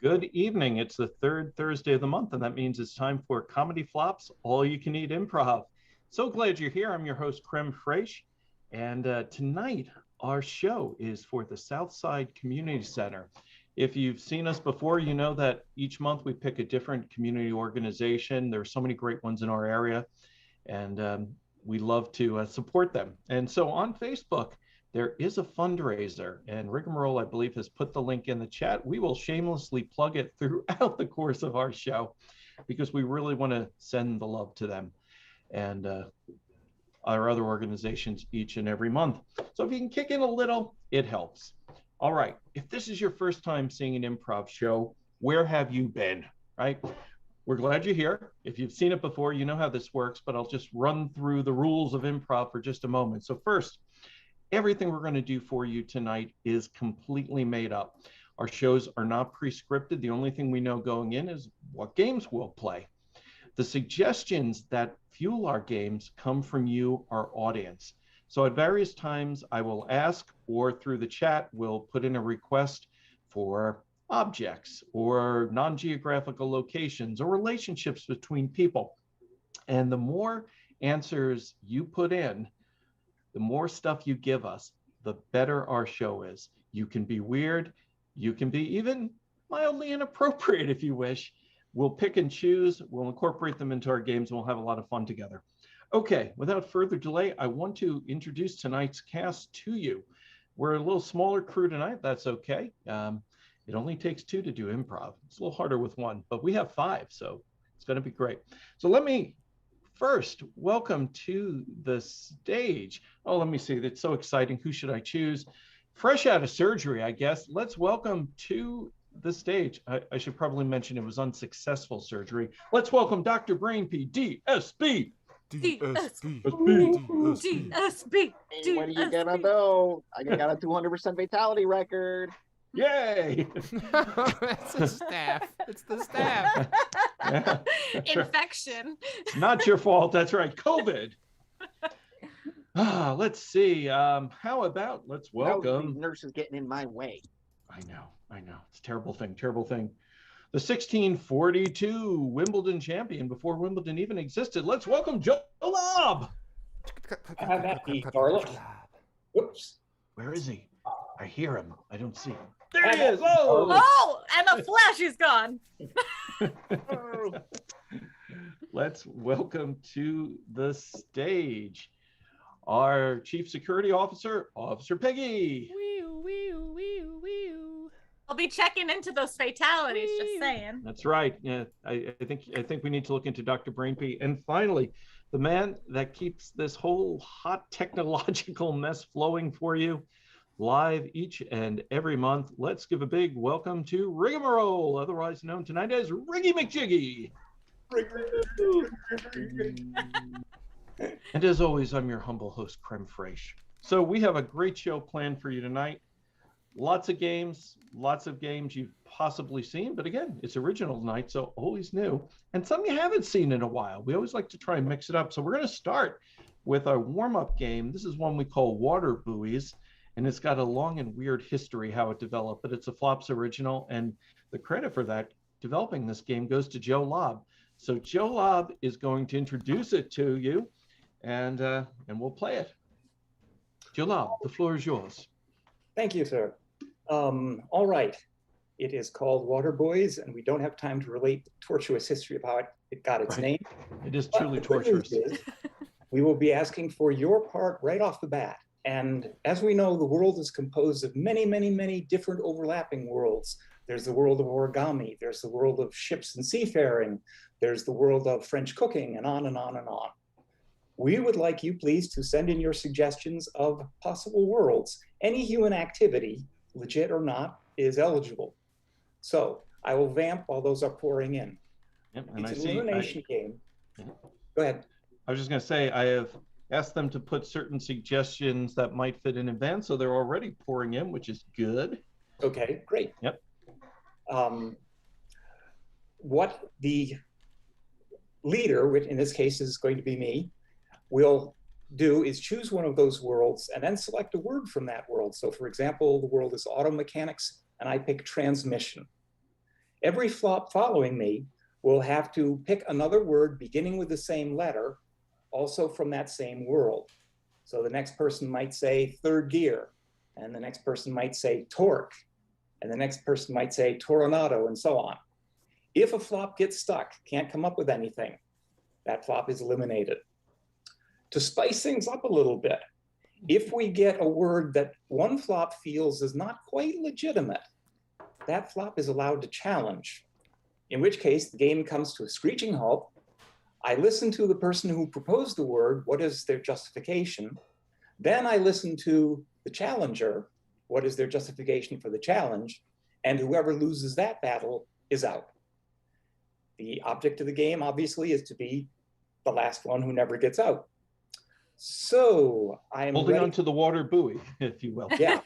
Good evening. It's the third Thursday of the month, and that means it's time for Comedy Flops, All You Can Eat Improv. So glad you're here. I'm your host, Creme, Fraiche, and tonight our show is for the Southside Community Center. If you've seen us before, you know that each month we pick a different community organization. There are so many great ones in our area, and we love to support them. And so on Facebook, there is a fundraiser, and Rigamarole, I believe, has put the link in the chat. We will shamelessly plug it throughout the course of our show because we really want to send the love to them and our other organizations each and every month. So if you can kick in a little, it helps. All right, if this is your first time seeing an improv show, where have you been, right? We're glad you're here. If you've seen it before, you know how this works, but I'll just run through the rules of improv for just a moment. So first, everything we're going to do for you tonight is completely made up. Our shows are not pre-scripted. The only thing we know going in is what games we'll play. The suggestions that fuel our games come from you, our audience. So at various times, I will ask, or through the chat, we'll put in a request for objects or non-geographical locations or relationships between people. And the more answers you put in, the more stuff you give us, the better our show is. You can be weird. You can be even mildly inappropriate if you wish. We'll pick and choose. We'll incorporate them into our games, and we'll have a lot of fun together. Okay, without further delay, I want to introduce tonight's cast to you. We're a little smaller crew tonight. That's okay. It only takes two to do improv. It's a little harder with one, but we have five, so it's going to be great. So let me first welcome to the stage. Oh, let me see. That's so exciting. Who should I choose? Fresh out of surgery, I guess. Let's welcome to the stage. I should probably mention it was unsuccessful surgery. Let's welcome Dr. Brainpee, DSB. DSB. DSB. What are you gonna do? I got a 200% fatality record. Yay! It's the staff. It's the staff. Yeah, Infection. right. Not your fault. That's right. COVID. Let's see. How about let's welcome. The nurse is getting in my way. I know. It's a terrible thing. The 1642 Wimbledon champion before Wimbledon even existed. Let's welcome Lobb. Have that be, Charlotte. Whoops. Where is he? I hear him. I don't see him. There he is. Oh, and the flash is gone. Let's welcome to the stage our Chief Security Officer, Officer Peggy. I'll be checking into those fatalities, just saying. That's right. Yeah, I think we need to look into Dr. Brainpee. And finally, the man that keeps this whole hot technological mess flowing for you live each and every month. Let's give a big welcome to Rigamarole, otherwise known tonight as Riggy McJiggy. And as always, I'm your humble host, Creme Fraiche. So we have a great show planned for you tonight. Lots of games you've possibly seen, but again, it's original tonight, so always new. And some you haven't seen in a while. We always like to try and mix it up. So we're going to start with our warm-up game. This is one we call Water Buoys, and it's got a long and weird history how it developed, but it's a Flops original, and the credit for that, developing this game, goes to Joe Lobb. So Joe Lobb is going to introduce it to you, and we'll play it. Joe Lobb, the floor is yours. Thank you, sir. All right. It is called Water Buoys, and we don't have time to relate the tortuous history of how it got its name. It is truly torturous. We will be asking for your part right off the bat. And as we know, the world is composed of many, many, many different overlapping worlds. There's the world of origami. There's the world of ships and seafaring. There's the world of French cooking, and on and on and on. We would like you, please, to send in your suggestions of possible worlds. Any human activity, legit or not, is eligible. So I will vamp while those are pouring in. Yep, and it's an elimination game. Go ahead. I was just going to say, I have asked them to put certain suggestions that might fit in advance, so they're already pouring in, which is good. Okay, great. Yep. What the leader, which in this case is going to be me, will do is choose one of those worlds and then select a word from that world. So for example, the world is auto mechanics, and I pick transmission. Every flop following me will have to pick another word beginning with the same letter, also from that same world. So the next person might say third gear, and the next person might say torque, and the next person might say Toronado, and so on. If a flop gets stuck, can't come up with anything, that flop is eliminated. To spice things up a little bit, if we get a word that one flop feels is not quite legitimate, that flop is allowed to challenge, in which case the game comes to a screeching halt. I listen to the person who proposed the word, what is their justification? Then I listen to the challenger, what is their justification for the challenge? And whoever loses that battle is out. The object of the game, obviously, is to be the last one who never gets out. So I'm holding on to the water buoy, if you will. Yeah.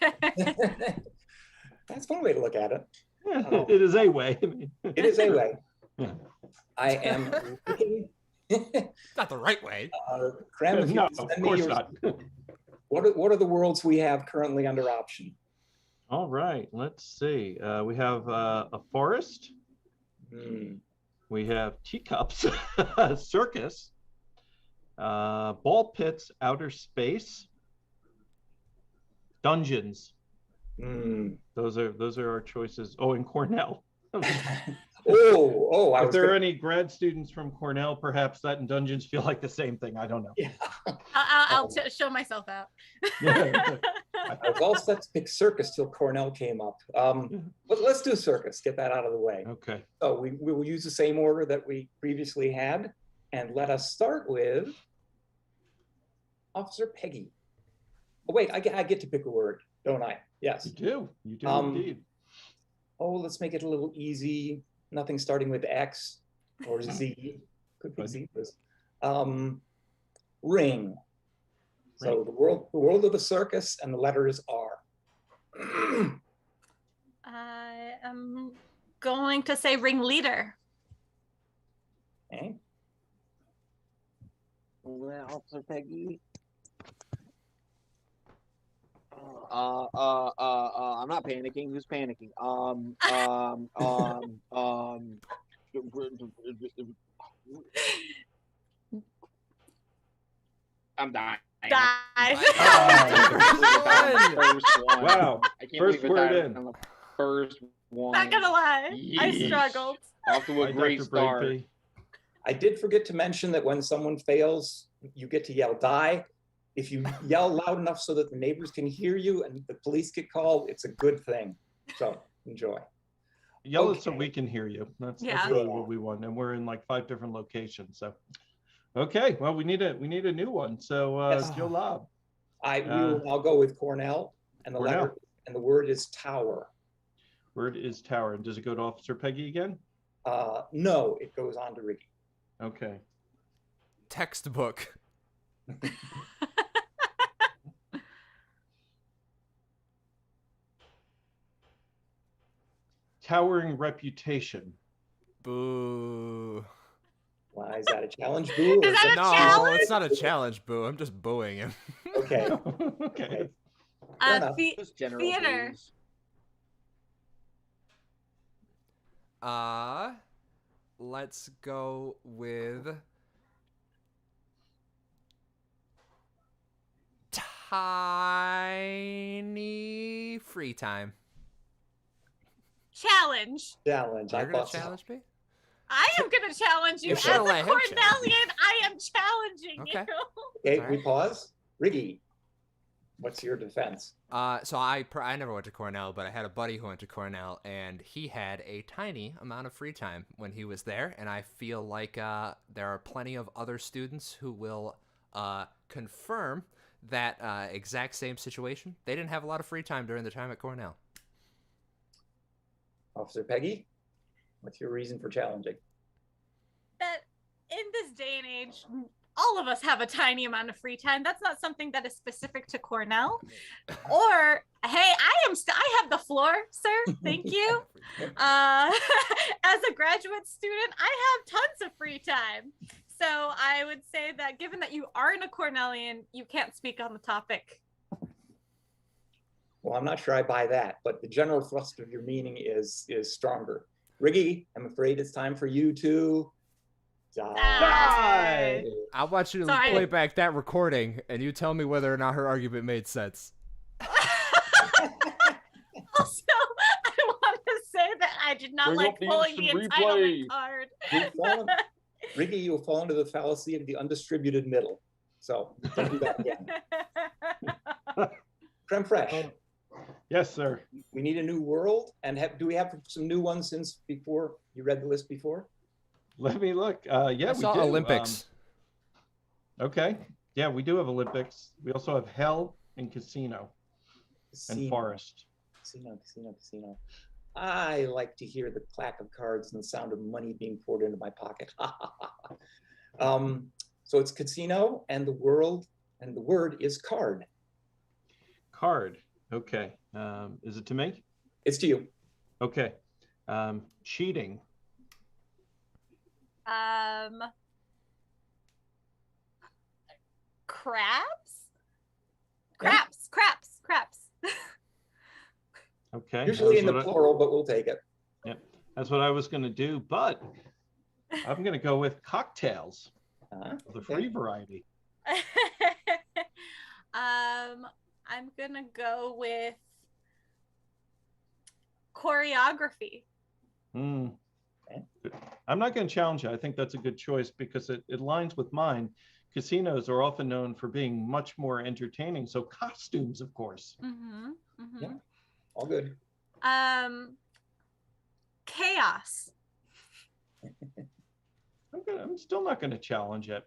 That's one way to look at it. It is a way. It is a way. Yeah. I am looking. Not the right way. Creme, if you No, could of send me course your- not. What are the worlds we have currently under option? All right, let's see. We have a forest. We have teacups, circus, ball pits, outer space, dungeons. Those are our choices. Oh, and Cornell. If there are any grad students from Cornell, perhaps that and dungeons feel like the same thing. I don't know. Yeah. I'll show myself out. Yeah. I was all set to pick circus till Cornell came up. But let's do circus, get that out of the way. Okay. So we will use the same order that we previously had. And let us start with Officer Peggy. Oh, wait, I get to pick a word, don't I? Yes. You do indeed. Oh, let's make it a little easy. Nothing starting with X or Z. Could be zebras. Ring. So the world of the circus, and the letter is R. I am going to say ringleader. Okay. Officer Peggy. I'm not panicking. Who's panicking? I'm dying. Wow. I can't First believe word it. in. I'm the first one. Not gonna lie, I struggled. Off to a Hi, great Dr. start. Brainpee. I did forget to mention that when someone fails, you get to yell die. If you yell loud enough so that the neighbors can hear you and the police get called, it's a good thing. So enjoy. Yell it so we can hear you. That's Yeah. really what we want. And we're in like 5 different locations. So, okay. Well, we need a new one. So, Yes. Joe Lobb. We will now go with Cornell, and the Cornell. letter and the word is tower. Word is tower. And does it go to Officer Peggy again? No, it goes on to Ricky. Okay. Textbook. Towering reputation. Boo. Why is that a challenge? Boo? Is that a No, challenge? it's not a challenge, Boo. I'm just booing him. Okay. Okay. Fair enough. Just general Theater. blues. Let's go with tiny free time. Challenge. Challenge. I You're gonna thought so. challenge me? I am gonna challenge you You as a should've let him challenge. Cornellian. I am challenging Okay. you. Okay, Sorry. we pause. Ricky, what's your defense? So I never went to Cornell, but I had a buddy who went to Cornell, and he had a tiny amount of free time when he was there, and I feel like there are plenty of other students who will confirm that exact same situation. They didn't have a lot of free time during their time at Cornell. Officer Peggy, what's your reason for challenging? That in this day and age, all of us have a tiny amount of free time. That's not something that is specific to Cornell. Or, hey, I have the floor, sir. Thank you. As a graduate student, I have tons of free time. So I would say that given that you aren't a Cornellian, you can't speak on the topic. Well, I'm not sure I buy that, but the general thrust of your meaning is stronger. Riggy, I'm afraid it's time for you to Die! I want you to play back that recording, and you tell me whether or not her argument made sense. Also, I want to say that I did not like pulling the entitlement card. Riggy, you'll fall into the fallacy of the undistributed middle. So don't do that again. Creme Fraiche. Yes, sir. We need a new world. And do we have some new ones since before you read the list before? Let me look. Yeah, I saw we do. Olympics. Okay. Yeah, we do have Olympics. We also have Hell and Casino. And Forest. Casino. I like to hear the clack of cards and the sound of money being poured into my pocket. So it's casino and the world, and the word is card. Card. Okay. Is it to me? It's to you. Okay. Cheating. Craps. Okay. Usually in the plural, but we'll take it. Yep. That's what I was going to do, but I'm going to go with cocktails. The free variety. I'm going to go with choreography. I'm not going to challenge it. I think that's a good choice because it aligns with mine. Casinos are often known for being much more entertaining. So costumes, of course. Yeah, all good. Chaos. I'm still not going to challenge it.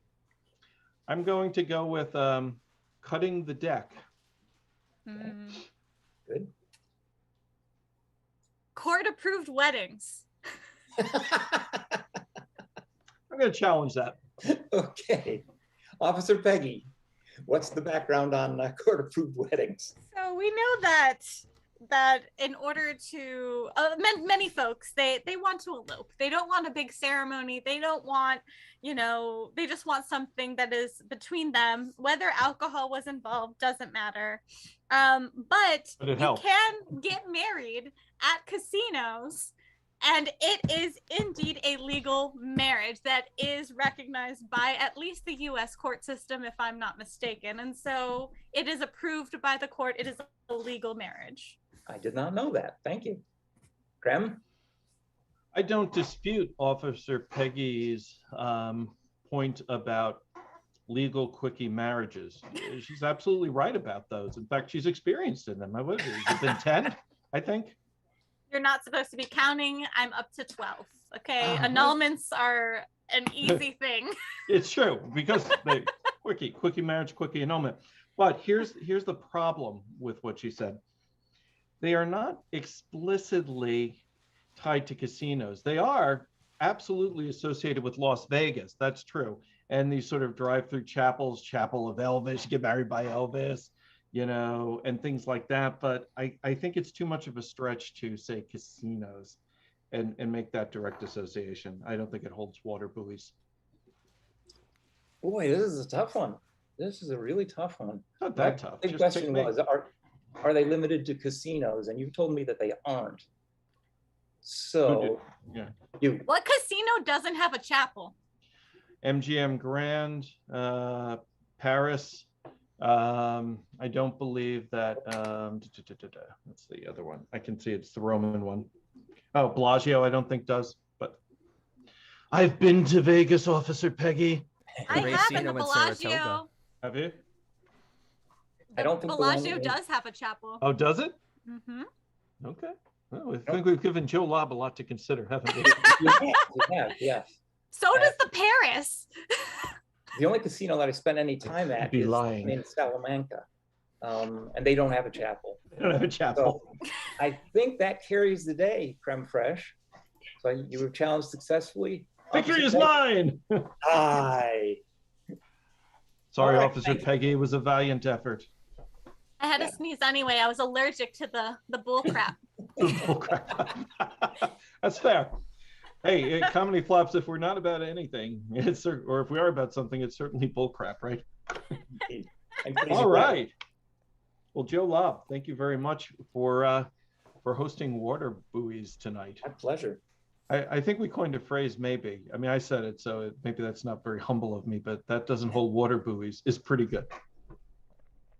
I'm going to go with cutting the deck. Good. Court-approved weddings. I'm going to challenge that. Okay. Officer Peggy, what's the background on court-approved weddings? So we know that in order to many folks they want to elope. They don't want a big ceremony. They don't want, they just want something that is between them. Whether alcohol was involved doesn't matter. But you can get married at casinos, and it is indeed a legal marriage that is recognized by at least the U.S. court system, if I'm not mistaken. And so it is approved by the court. It is a legal marriage. I did not know that. Thank you. Creme? I don't dispute Officer Peggy's point about legal quickie marriages. She's absolutely right about those. In fact, she's experienced in them. What is it been 10, I think? You're not supposed to be counting. I'm up to 12. Okay, annulments are an easy thing. It's true because they quickie marriage, quickie annulment. But here's the problem with what she said. They are not explicitly tied to casinos. They are absolutely associated with Las Vegas. That's true. And these sort of drive-through chapels, Chapel of Elvis, you get married by Elvis, and things like that. But I think it's too much of a stretch to say casinos and make that direct association. I don't think it holds water. Buoys. Boy, this is a tough one. This is a really tough one. Not that tough. The question was, are they limited to casinos? And you've told me that they aren't. So, What casino doesn't have a chapel? MGM Grand, Paris. I don't believe that. That's the other one. I can see it's the Roman one. Oh, Bellagio, I don't think does. But I've been to Vegas, Officer Peggy. I have in the Bellagio. Have you? I don't think Bellagio does have a chapel. Oh, does it? Mm-hmm. Okay. Well, I think we've given Joe Lobb a lot to consider, haven't we? Yes. So does the Paris. The only casino that I spent any time at is in Salamanca, and they don't have a chapel. They don't have a chapel. So I think that carries the day, Creme Fraiche. So you were challenged successfully. Victory is mine. Aye. Sorry, Officer Peggy. It was a valiant effort. I had to sneeze anyway. I was allergic to the bull crap. Bull crap. That's fair. Hey, Comedy Flops, if we're not about anything, or if we are about something, it's certainly bull crap, right? All right. Well, Joe Lobb, thank you very much for hosting Water Buoys tonight. My pleasure. I think we coined a phrase, maybe. I mean, I said it, so maybe that's not very humble of me, but that doesn't hold water buoys is pretty good.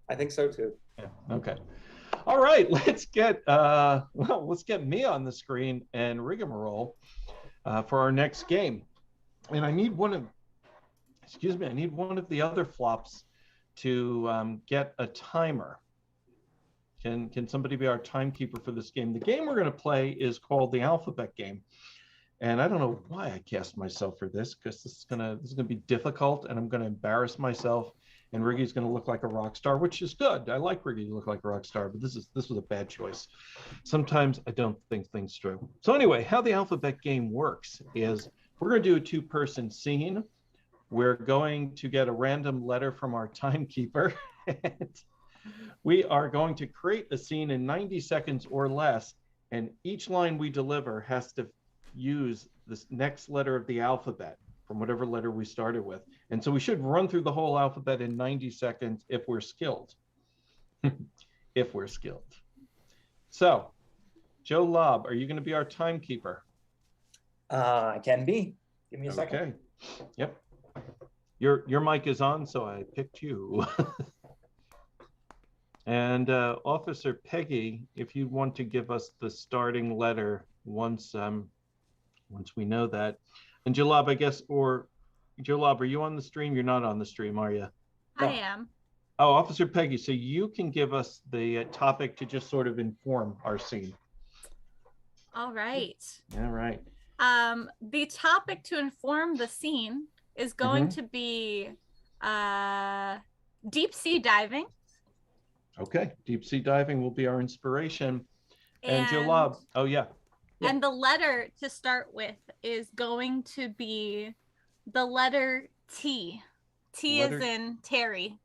I think so too. Yeah. Okay. All right. Let's get me on the screen and Rigamarole for our next game. And I need one of the other flops to get a timer. Can somebody be our timekeeper for this game? The game we're going to play is called the alphabet game. And I don't know why I cast myself for this, because this is gonna be difficult, and I'm gonna embarrass myself, and Riggy's gonna look like a rock star, which is good. I like Riggy to look like a rock star, but this was a bad choice. Sometimes I don't think things through. So anyway, how the alphabet game works is we're gonna do a two-person scene. We're going to get a random letter from our timekeeper, and we are going to create a scene in 90 seconds or less, and each line we deliver has to use this next letter of the alphabet from whatever letter we started with. And so we should run through the whole alphabet in 90 seconds if we're skilled. If we're skilled. So, Joe Lobb, are you going to be our timekeeper? I can be. Give me a second. Okay. Yep. Your mic is on, so I picked you. And Officer Peggy, if you want to give us the starting letter once we know that. And Joe Lobb, I guess, or Joe Lobb, are you on the stream? You're not on the stream, are you? I am. Oh, Officer Peggy, so you can give us the topic to just sort of inform our scene. All right. All right. The topic to inform the scene is going to be deep sea diving. Okay, deep sea diving will be our inspiration. And Joe Lobb, oh yeah. And the letter to start with is going to be the letter T. T is in Terry.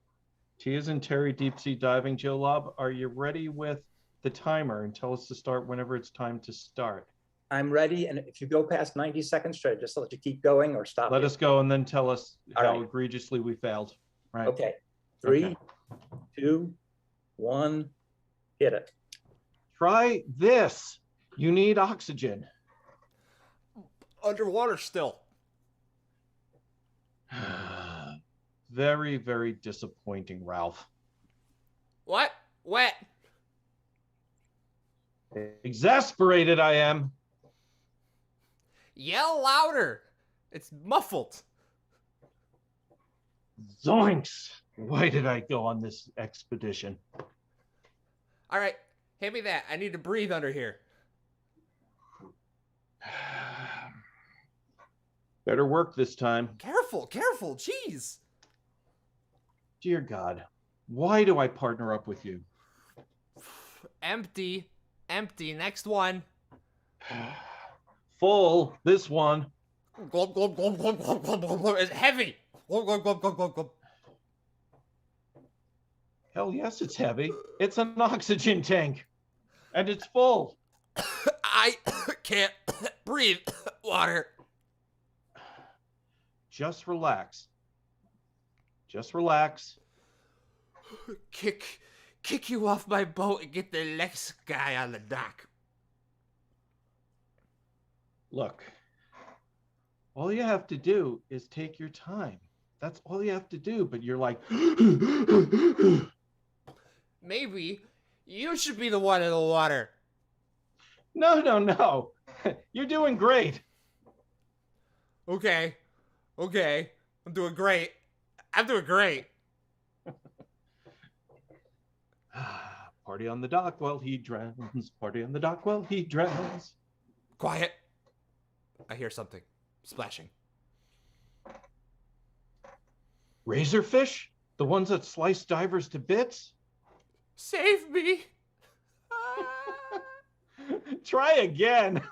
T is in Terry, deep sea diving. Joe Lobb, are you ready with the timer? And tell us to start whenever it's time to start. I'm ready. And if you go past 90 seconds, should I just let you keep going or stop? Let us go and then tell us how right. egregiously we failed. Right. Okay. 3, 2, 1, hit it. Try this. You need oxygen. Underwater still. Very, very disappointing, Ralph. What? Wet. Exasperated I am. Yell louder. It's muffled. Zoinks. Why did I go on this expedition? All right. Hand me that. I need to breathe under here. Better work this time. Careful, careful. Jeez. Dear God, why do I partner up with you? Empty. Empty. Next one. Full. This one. Glub, glub, glub, glub, glub, glub, glub, glub. It's heavy. Glub, glub, glub, glub, glub, glub. Hell yes, it's heavy. It's an oxygen tank. And it's full. I can't breathe. Water. Just relax. Just relax. Kick you off my boat and get the next guy on the dock. Look, all you have to do is take your time. That's all you have to do. But you're like, maybe you should be the one in the water. no, no, no. You're doing great. Okay. I'm doing great. Party on the dock while he drowns. Party on the dock while he drowns. Quiet. I hear something. Splashing. Razorfish? The ones that slice divers to bits? Save me. Try again.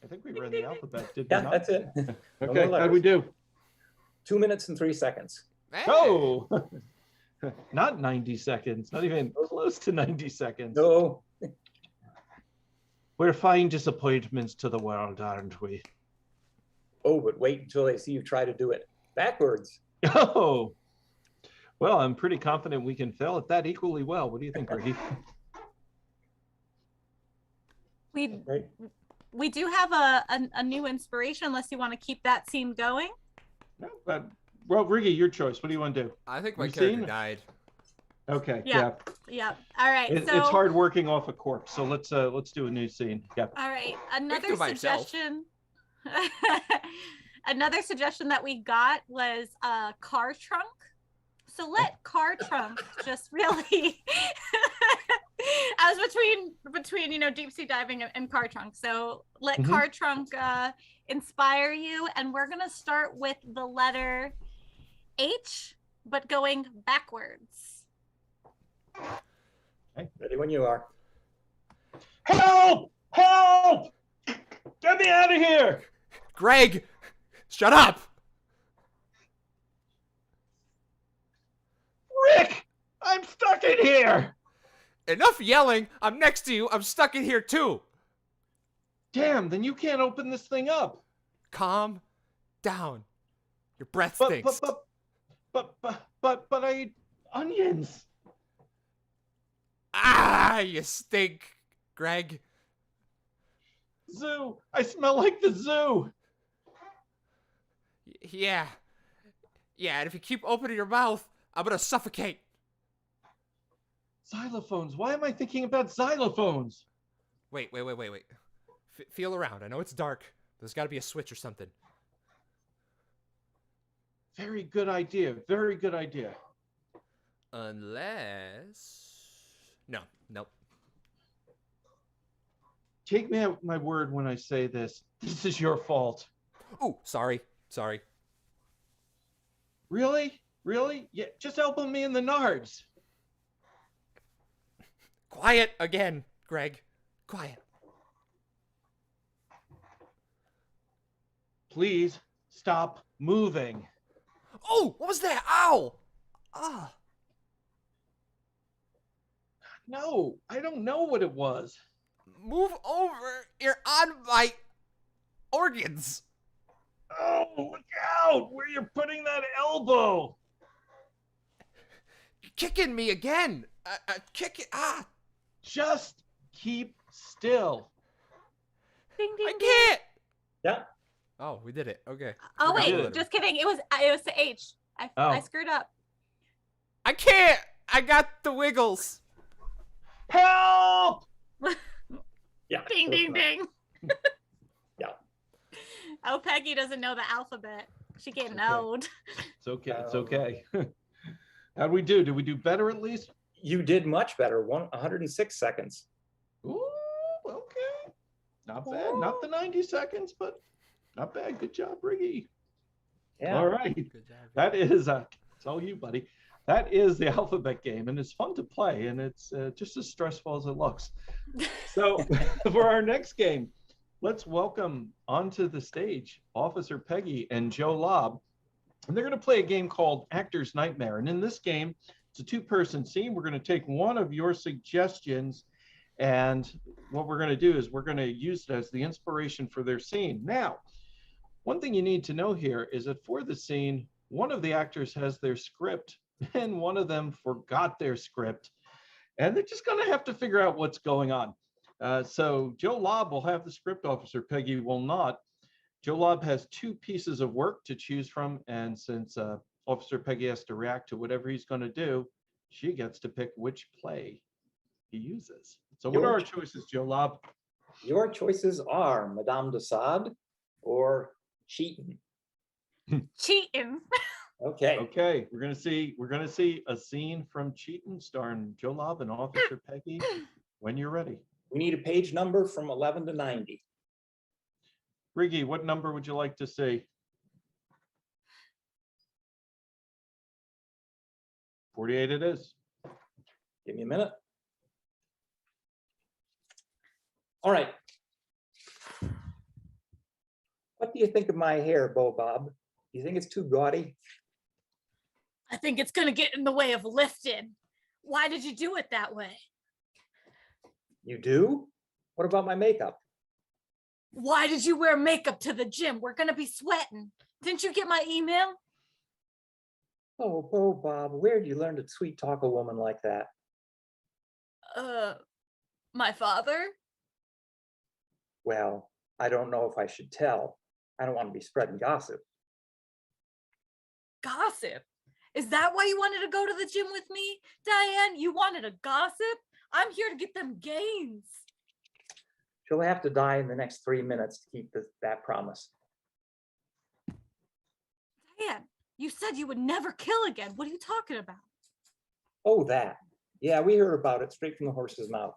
I think we ran the alphabet, did we Yeah, not? that's it. Okay, how'd we do? 2 minutes and 3 seconds. Hey. Oh! Not 90 seconds, not even close to 90 seconds. No. We're fine disappointments to the world, aren't we? Oh, but wait until they see you try to do it backwards. Oh! Well, I'm pretty confident we can fail at that equally well. What do you think, Ricky? We do have a new inspiration, unless you want to keep that scene going. No, but well, Ricky, your choice. What do you want to do? I think my New character scene? died. Okay. Yeah. All right. It's So hard working off a corpse, so let's do a new scene. Yeah. all right. do Another it by yourself. suggestion. Another suggestion that we got was a car trunk. So let car trunk just really. I was between deep sea diving and car trunk. So let car trunk inspire you, and we're gonna start with the letter H, but going backwards. Okay, ready when you are. Help! Help! Get me out of here! Greg, shut up! Rick! I'm stuck in here! Enough yelling! I'm next to you. I'm stuck in here too. Damn, then you can't open this thing up. Calm down. Your breath stinks. But I eat onions. Ah, you stink, Greg. Zoo! I smell like the zoo! Yeah, and if you keep opening your mouth, I'm gonna suffocate. Xylophones. Why am I thinking about xylophones? Wait. Feel around. I know it's dark. There's got to be a switch or something. Very good idea. Very good idea. Unless... Nope. Take me at my word when I say this. This is your fault. Ooh, sorry. Really? Really? Yeah, just elbow me in the nards. Quiet again, Greg. Quiet. Please stop moving. Oh, what was that? Ow! Ah. No, I don't know what it was. Move over. You're on my organs. Oh, look out! Where you're putting that elbow? You're kicking me again. Kick it. Ah. Just keep still. Ding, ding, I ding. can't. Yeah. Oh, we did it. Okay. Oh Forgot wait, it. just kidding. It was the H. I screwed up. I can't. I got the wiggles. Help! Yeah. Ding, ding, ding. Yeah. Oh, Peggy doesn't know the alphabet. She get Okay. node. It's okay. It's okay. How'd we do? Did we do better at least? You did much better. 106 seconds. Ooh, okay. Not bad. Not the 90 seconds, but not bad. Good job, Riggy. Yeah. All right. Good job. That is, it's all you, buddy. That is the alphabet game, and it's fun to play, and it's just as stressful as it looks. So for our next game, let's welcome onto the stage Officer Peggy and Joe Lobb. And they're going to play a game called Actor's Nightmare. And in this game, it's a two-person scene. We're going to take one of your suggestions, and what we're going to do is we're going to use it as the inspiration for their scene. Now, one thing you need to know here is that for the scene, one of the actors has their script, and one of them forgot their script. And they're just going to have to figure out what's going on. So Joe Lobb will have the script, Officer Peggy will not. Joe Lobb has two pieces of work to choose from, and since Officer Peggy has to react to whatever he's going to do, she gets to pick which play he uses. So what are our choices, Joe Lobb? Your choices are Madame de Sade or Cheatin'. Cheating. Okay. Okay, we're gonna see a scene from Cheatin' starring Joe Lobb and Officer Peggy. When you're ready. We need a page number from 11 to 90. Riggy, what number would you like to see? 48 it is. Give me a minute. All right. What do you think of my hair, Bo Bob? Do you think it's too gaudy? I think it's gonna get in the way of lifting. Why did you do it that way? You do? What about my makeup? Why did you wear makeup to the gym? We're gonna be sweating. Didn't you get my email? Oh, Bob, where did you learn to sweet talk a woman like that? My father? Well, I don't know if I should tell. I don't want to be spreading gossip. Gossip? Is that why you wanted to go to the gym with me, Diane? You wanted to gossip? I'm here to get them gains. She'll have to die in the next 3 minutes to keep that promise. Diane, you said you would never kill again. What are you talking about? Oh, that. Yeah, we heard about it straight from the horse's mouth.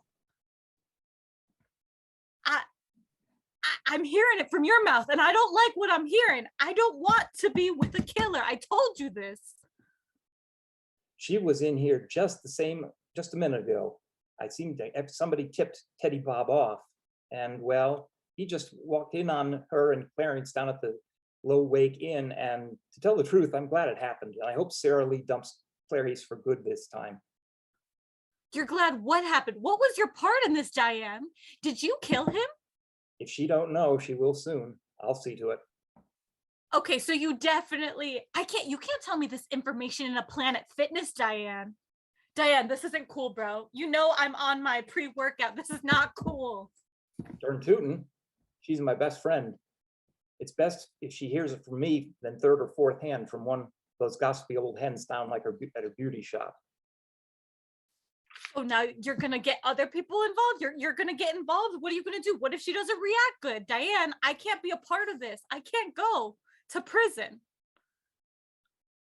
I'm hearing it from your mouth, and I don't like what I'm hearing. I don't want to be with a killer. I told you this. She was in here just a minute ago. I seemed to have somebody tipped Teddy Bob off, and well, he just walked in on her and Clarence down at the Low Wake Inn, and to tell the truth, I'm glad it happened. I hope Sarah Lee dumps Clarice for good this time. You're glad what happened? What was your part in this, Diane? Did you kill him? If she don't know, she will soon. I'll see to it. Okay, so you definitely, you can't tell me this information in a Planet Fitness, Diane. Diane, this isn't cool, bro. You know I'm on my pre-workout. This is not cool. Darn tootin'. She's my best friend. It's best if she hears it from me than third or fourth hand from one of those gossipy old hens down like at her beauty shop. Oh, now you're gonna get other people involved? You're gonna get involved? What are you gonna do? What if she doesn't react good? Diane, I can't be a part of this. I can't go to prison.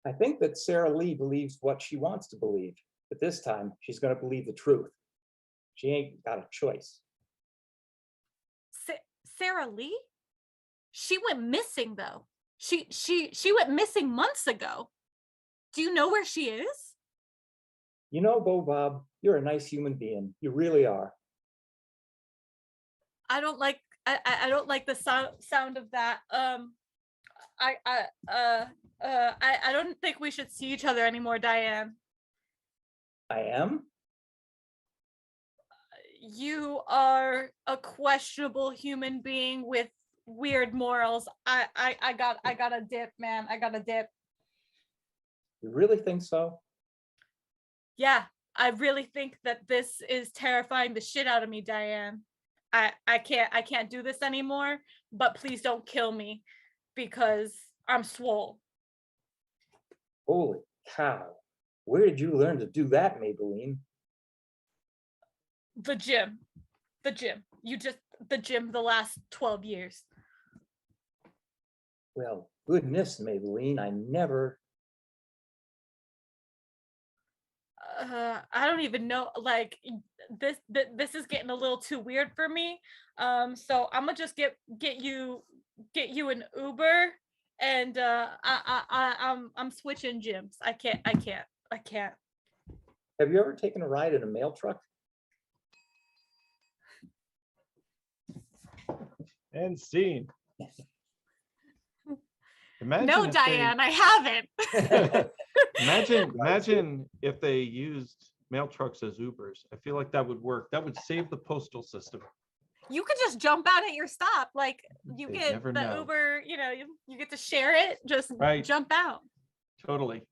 I think that Sarah Lee believes what she wants to believe, but this time she's gonna believe the truth. She ain't got a choice. Sarah Lee? She went missing though. She went missing months ago. Do you know where she is? You know, Bob, you're a nice human being. You really are. I don't like the sound of that. I don't think we should see each other anymore, Diane. I am? You are a questionable human being with weird morals. I got a dip, man. I got a dip. You really think so? Yeah, I really think that this is terrifying the shit out of me, Diane. I can't do this anymore, but please don't kill me because I'm swole. Holy cow. Where did you learn to do that, Maybelline? The gym. The gym the last 12 years. Well, goodness, Maybelline, I never... I don't even know, like this is getting a little too weird for me. So I'm gonna just get you an Uber, and I'm switching gyms. I can't. Have you ever taken a ride in a mail truck? And scene. No, Diane, I haven't. Imagine if they used mail trucks as Ubers. I feel like that would work. That would save the postal system. You could just jump out at your stop. Like you They'd get never the know. Uber, you get to share it. Just Right. jump out. Totally.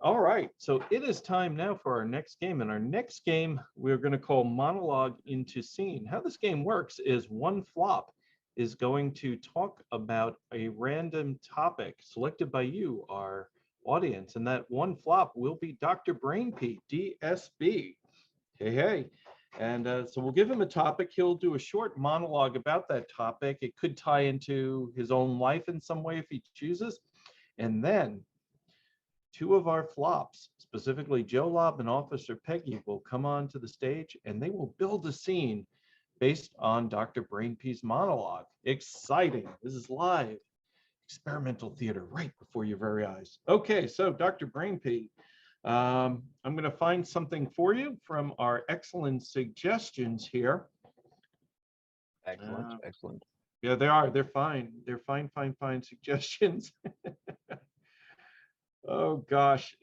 All right. So it is time now for our next game. And our next game, we're going to call Monologue into Scene. How this game works is one flop is going to talk about a random topic selected by you, our audience. And that one flop will be Dr. Brainpee, DSB. Hey. And so we'll give him a topic. He'll do a short monologue about that topic. It could tie into his own life in some way if he chooses. And then two of our flops, specifically Joe Lobb and Officer Peggy, will come onto the stage and they will build a scene based on Dr. Brainpee's monologue. Exciting. This is live experimental theater right before your very eyes. Okay, so Dr. Brainpee, I'm going to find something for you from our excellent suggestions here. Excellent. Yeah, they are. They're fine. They're fine suggestions. Oh gosh.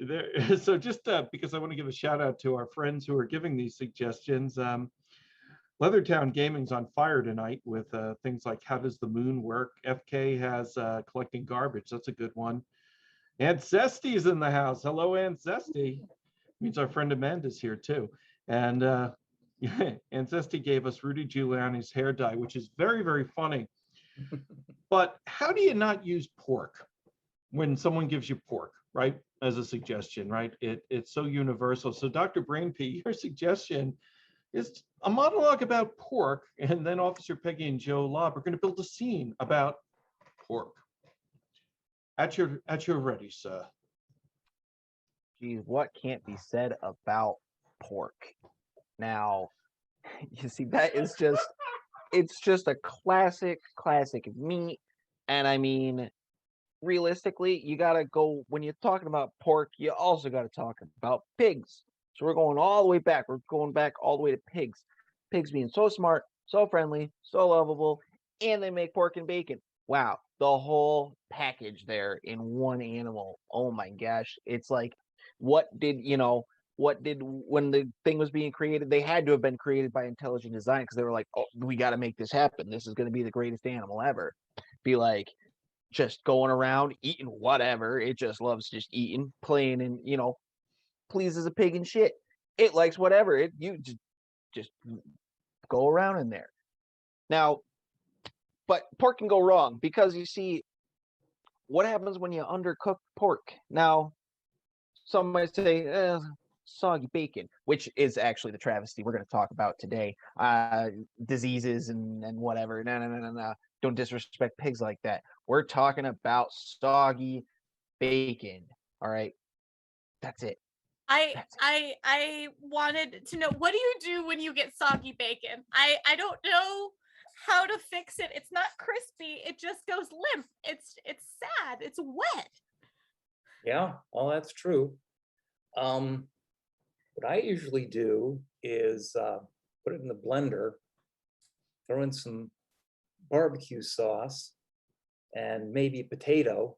So just because I want to give a shout out to our friends who are giving these suggestions. Leathertown Gaming's on fire tonight with things like How Does the Moon Work? FK has Collecting Garbage. That's a good one. Ancesti's in the house. Hello, Ancesti. Means our friend Amanda's here too. And Ancesti gave us Rudy Giuliani's hair dye, which is very, very funny. But how do you not use pork when someone gives you pork, right? As a suggestion, right? It's so universal. So Dr. Brainpee, your suggestion is a monologue about pork, and then Officer Peggy and Joe Lobb are going to build a scene about pork. At your ready, sir. Geez, what can't be said about pork? Now, you see, that is just, it's just a classic meat. And I mean, realistically, you gotta go, when you're talking about pork, you also gotta talk about pigs. So we're going all the way back. We're going back all the way to pigs. Pigs being so smart, so friendly, so lovable, and they make pork and bacon. Wow, the whole package there in one animal. Oh my gosh. It's like, when the thing was being created, they had to have been created by intelligent design, because they were like, oh, we got to make this happen. This is going to be the greatest animal ever. Be like, just going around eating whatever. It just loves just eating, playing, and, pleases a pig and shit. It likes whatever. You just go around in there. Now, but pork can go wrong, because you see, what happens when you undercook pork? Now, some might say soggy bacon, which is actually the travesty we're going to talk about today. Diseases and whatever. No. Don't disrespect pigs like that. We're talking about soggy bacon. All right. That's it. I wanted to know, what do you do when you get soggy bacon? I don't know how to fix it. It's not crispy. It just goes limp. It's sad. It's wet. Yeah, well, that's true. What I usually do is put it in the blender, throw in some barbecue sauce and maybe a potato,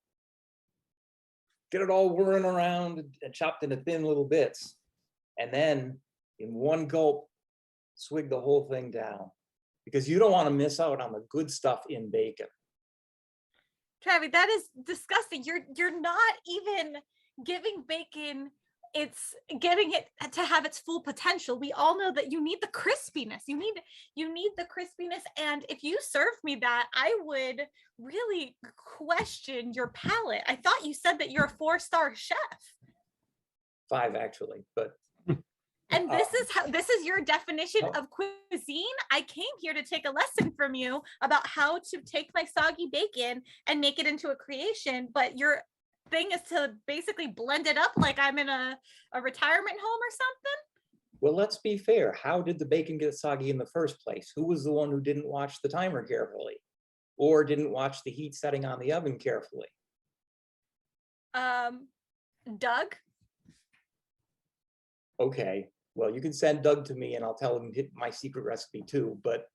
get it all whirring around and chopped into thin little bits, and then in one gulp, swig the whole thing down, because you don't want to miss out on the good stuff in bacon. Travis, that is disgusting. You're not even giving bacon, it's giving it to have its full potential. We all know that you need the crispiness. You need the crispiness. And if you served me that, I would really question your palate. I thought you said that you're a 4-star chef. 5 actually, but. And this is your definition of cuisine. I came here to take a lesson from you about how to take my soggy bacon and make it into a creation, but your thing is to basically blend it up like I'm in a retirement home or something. Well, let's be fair. How did the bacon get soggy in the first place? Who was the one who didn't watch the timer carefully, or didn't watch the heat setting on the oven carefully? Doug. Okay, well, you can send Doug to me and I'll tell him my secret recipe too, but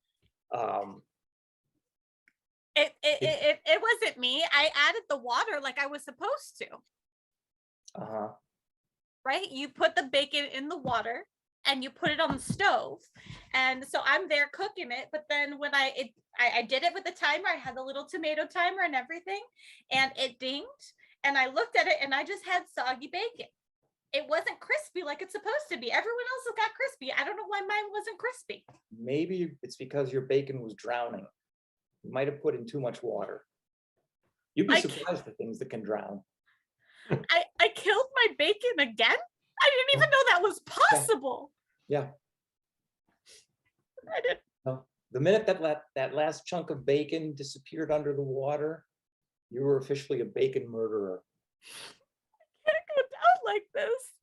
it wasn't me. I added the water like I was supposed to. Right? You put the bacon in the water and you put it on the stove. And so I'm there cooking it, but then when I did it with the timer, I had the little tomato timer and everything, and it dinged, and I looked at it and I just had soggy bacon. It wasn't crispy like it's supposed to be. Everyone else has got crispy. I don't know why mine wasn't crispy. Maybe it's because your bacon was drowning. You might have put in too much water. You'd be surprised at things that can drown. I killed my bacon again? I didn't even know that was possible. Yeah. I didn't. No. The minute that last chunk of bacon disappeared under the water, you were officially a bacon murderer. I can't go down like this.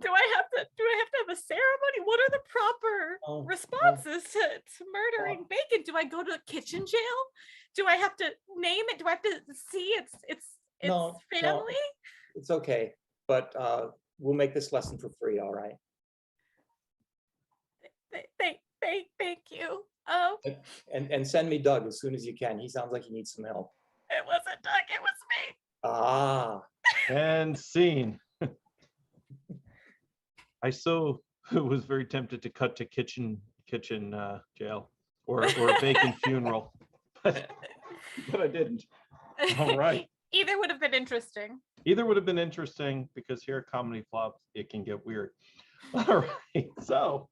Do I have to have a ceremony? What are the proper responses to murdering bacon? Do I go to kitchen jail? Do I have to name it? Do I have to see its family? No, it's okay, but we'll make this lesson for free, all right? Thank you. And send me Doug as soon as you can. He sounds like he needs some help. It wasn't Doug, it was me. Ah. And scene. I was very tempted to cut to kitchen jail or a bacon funeral, but I didn't. All right. Either would have been interesting. Either would have been interesting because here at Comedy Flops, it can get weird. All right, so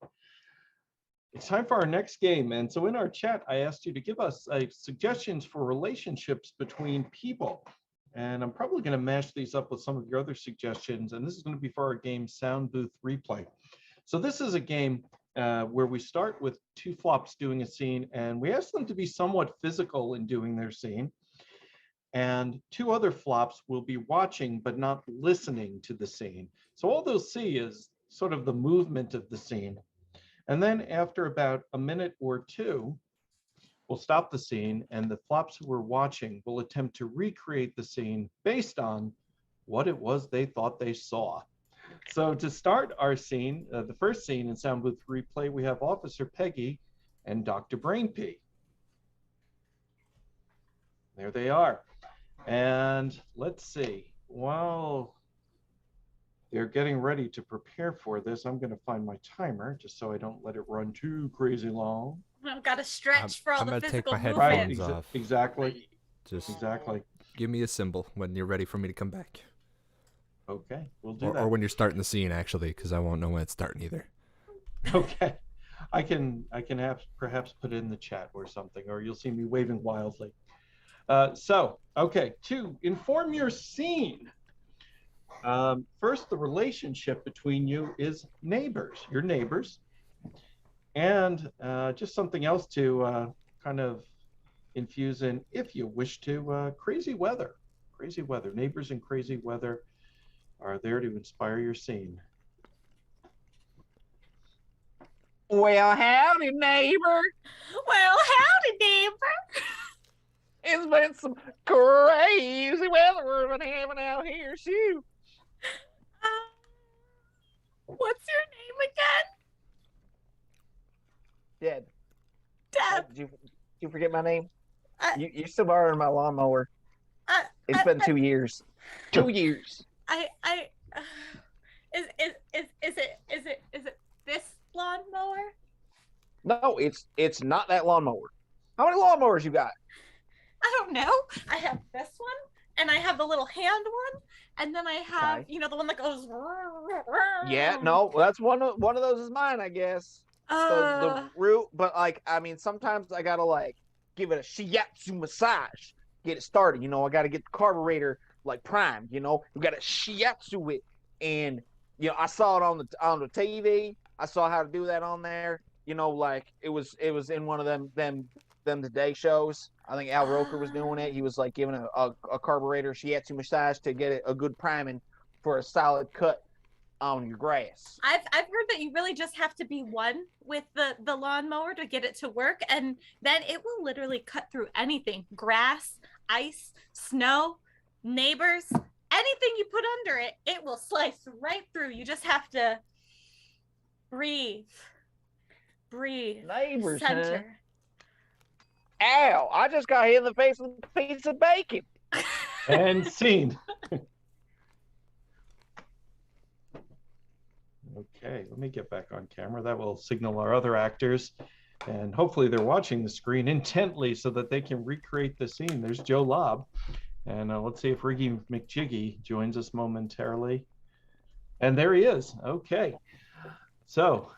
it's time for our next game. And so in our chat, I asked you to give us suggestions for relationships between people. And I'm probably going to mash these up with some of your other suggestions. And this is going to be for our game Sound Booth Replay. So this is a game where we start with two flops doing a scene, and we ask them to be somewhat physical in doing their scene. And two other flops will be watching but not listening to the scene. So all they'll see is sort of the movement of the scene. And then after about a minute or two, we'll stop the scene, and the flops who were watching will attempt to recreate the scene based on what it was they thought they saw. So to start our scene, the first scene in Sound Booth Replay, we have Officer Peggy and Dr. Brainpee. There they are. And let's see, while they're getting ready to prepare for this, I'm going to find my timer just so I don't let it run too crazy long. I've got to stretch for all the physical take my movement. headphones off. Exactly. Just Exactly. give me a symbol when you're ready for me to come back. Okay, we'll do that. Or when you're starting the scene, actually, because I won't know when it's starting either. Okay, I can have perhaps put it in the chat or something, or you'll see me waving wildly. Okay, to inform your scene. First, the relationship between you is neighbors, your neighbors, and just something else to kind of infuse in, if you wish to, crazy weather. Crazy weather. Neighbors and crazy weather are there to inspire your scene. Well, howdy, neighbor. Well, howdy, neighbor. It's been some crazy weather we've been having out here, shoot. What's your name again? Deb. Deb. Did you forget my name? You still borrowing my lawnmower. It's been 2 years. 2 years. Is it this lawnmower? No, it's not that lawnmower. How many lawnmowers you got? I don't know. I have this one, and I have the little hand one, and then I have, Okay. the one that goes. Yeah, no, that's one of those is mine, I guess. The root, but sometimes I gotta give it a shiatsu massage, get it started. I gotta get the carburetor primed. We gotta shiatsu it, and I saw it on the TV. I saw how to do that on there. It was in one of them Today shows. I think Al Roker was doing it. He was giving a carburetor shiatsu massage to get a good priming for a solid cut on your grass. I've heard that you really just have to be one with the lawnmower to get it to work, and then it will literally cut through anything: grass, ice, snow, neighbors, anything you put under it, it will slice right through. You just have to breathe, Neighbors, center. huh? Ow, I just got hit in the face with a piece of bacon. And scene. Okay, let me get back on camera. That will signal our other actors, and hopefully they're watching the screen intently so that they can recreate the scene. There's Joe Lobb, and let's see if Riggy McJiggy joins us momentarily. And there he is. Okay, so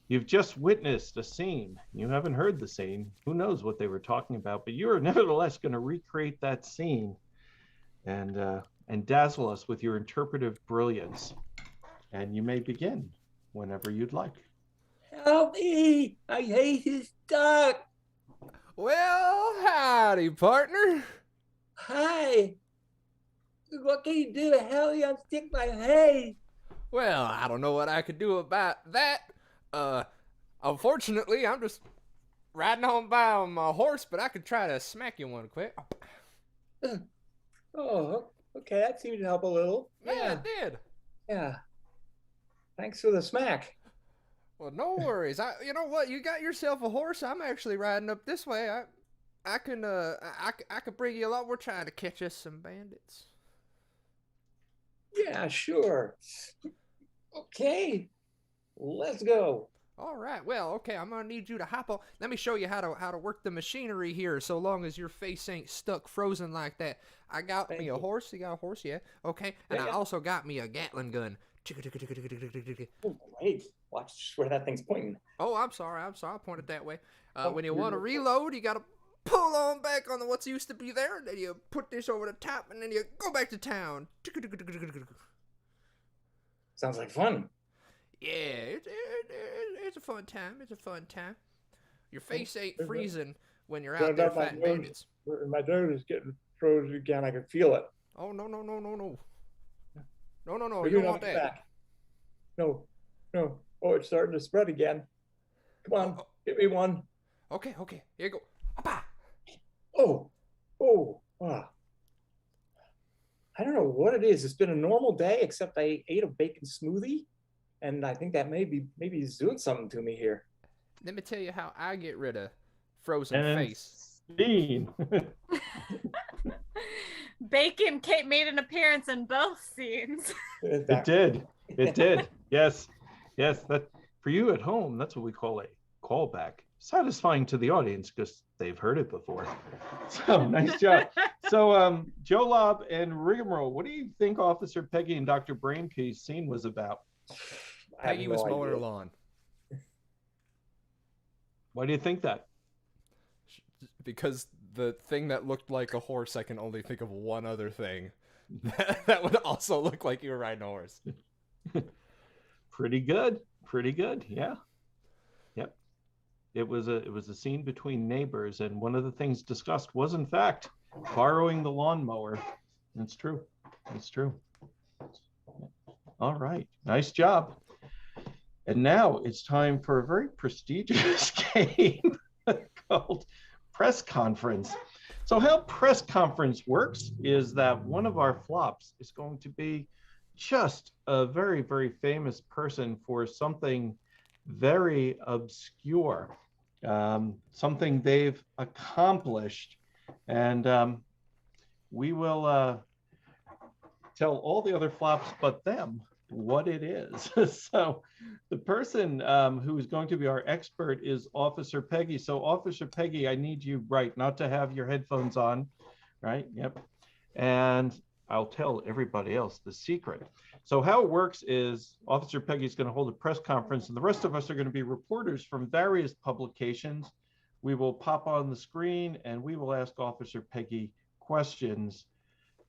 you've just witnessed a scene. You haven't heard the scene. Who knows what they were talking about, but you are nevertheless going to recreate that scene and dazzle us with your interpretive brilliance. And you may begin whenever you'd like. Help me! I hate his duck! Well, howdy, partner. Hi! What can you do to help me unstick my hay? Well, I don't know what I could do about that. Unfortunately, I'm just riding on by on my horse, but I could try to smack you one quick. Oh, okay, that seemed to help a little. Yeah, it did. Yeah. Thanks for the smack. Well, no worries. You know what? You got yourself a horse. I'm actually riding up this way. I can bring you along. We're trying to catch us some bandits. Yeah, sure. Okay, let's go. All right. Well, okay. I'm gonna need you to hop on. Let me show you how to work the machinery here. So long as your face ain't stuck frozen like that. I got Thank me a you. horse. You got a horse, yeah? Okay. And Yeah, I yeah. also got me a Gatling gun. Oh, great. Watch where that thing's pointing. Oh, I'm sorry. I pointed that way. When you you're want to good. reload, you gotta pull on back on what's used to be there, and then you put this over the top, and then you go back to town. Sounds like fun. Yeah, it's a fun time. It's a fun time. Your face ain't There's a- freezing when you're No, out there no, my fighting nose- bandits. My nose is getting frozen again. I can feel it. Oh, no. No, you Maybe don't not want that. back. No. Oh, it's starting to spread again. Come on, give me one. Okay, here you go. Appa! Ah. I don't know what it is. It's been a normal day, except I ate a bacon smoothie, and I think that maybe he's doing something to me here. Let me tell you how I get rid of frozen And face. Dean. Bacon made an appearance in both scenes. It did. It did. Yes. That for you at home, that's what we call a callback. Satisfying to the audience because they've heard it before. So nice job. So Joe Lobb and Rigamarole, what do you think Officer Peggy and Dr. Brainpee's scene was about? I have Peggy no was mowing her idea. lawn. Why do you think that? Because the thing that looked like a horse, I can only think of one other thing that would also look like you were riding a horse. Pretty good. Yeah. Yep. It was a scene between neighbors, and one of the things discussed was, in fact, borrowing the lawnmower. It's true. All right. Nice job. And now it's time for a very prestigious game called Press Conference. So how Press Conference works is that one of our flops is going to be just a very, very famous person for something very obscure, something they've accomplished. And we will tell all the other flops but them what it is. So the person who is going to be our expert is Officer Peggy. So Officer Peggy, I need you, right, not to have your headphones on, right? Yep. And I'll tell everybody else the secret. So how it works is Officer Peggy is going to hold a press conference, and the rest of us are going to be reporters from various publications. We will pop on the screen and we will ask Officer Peggy questions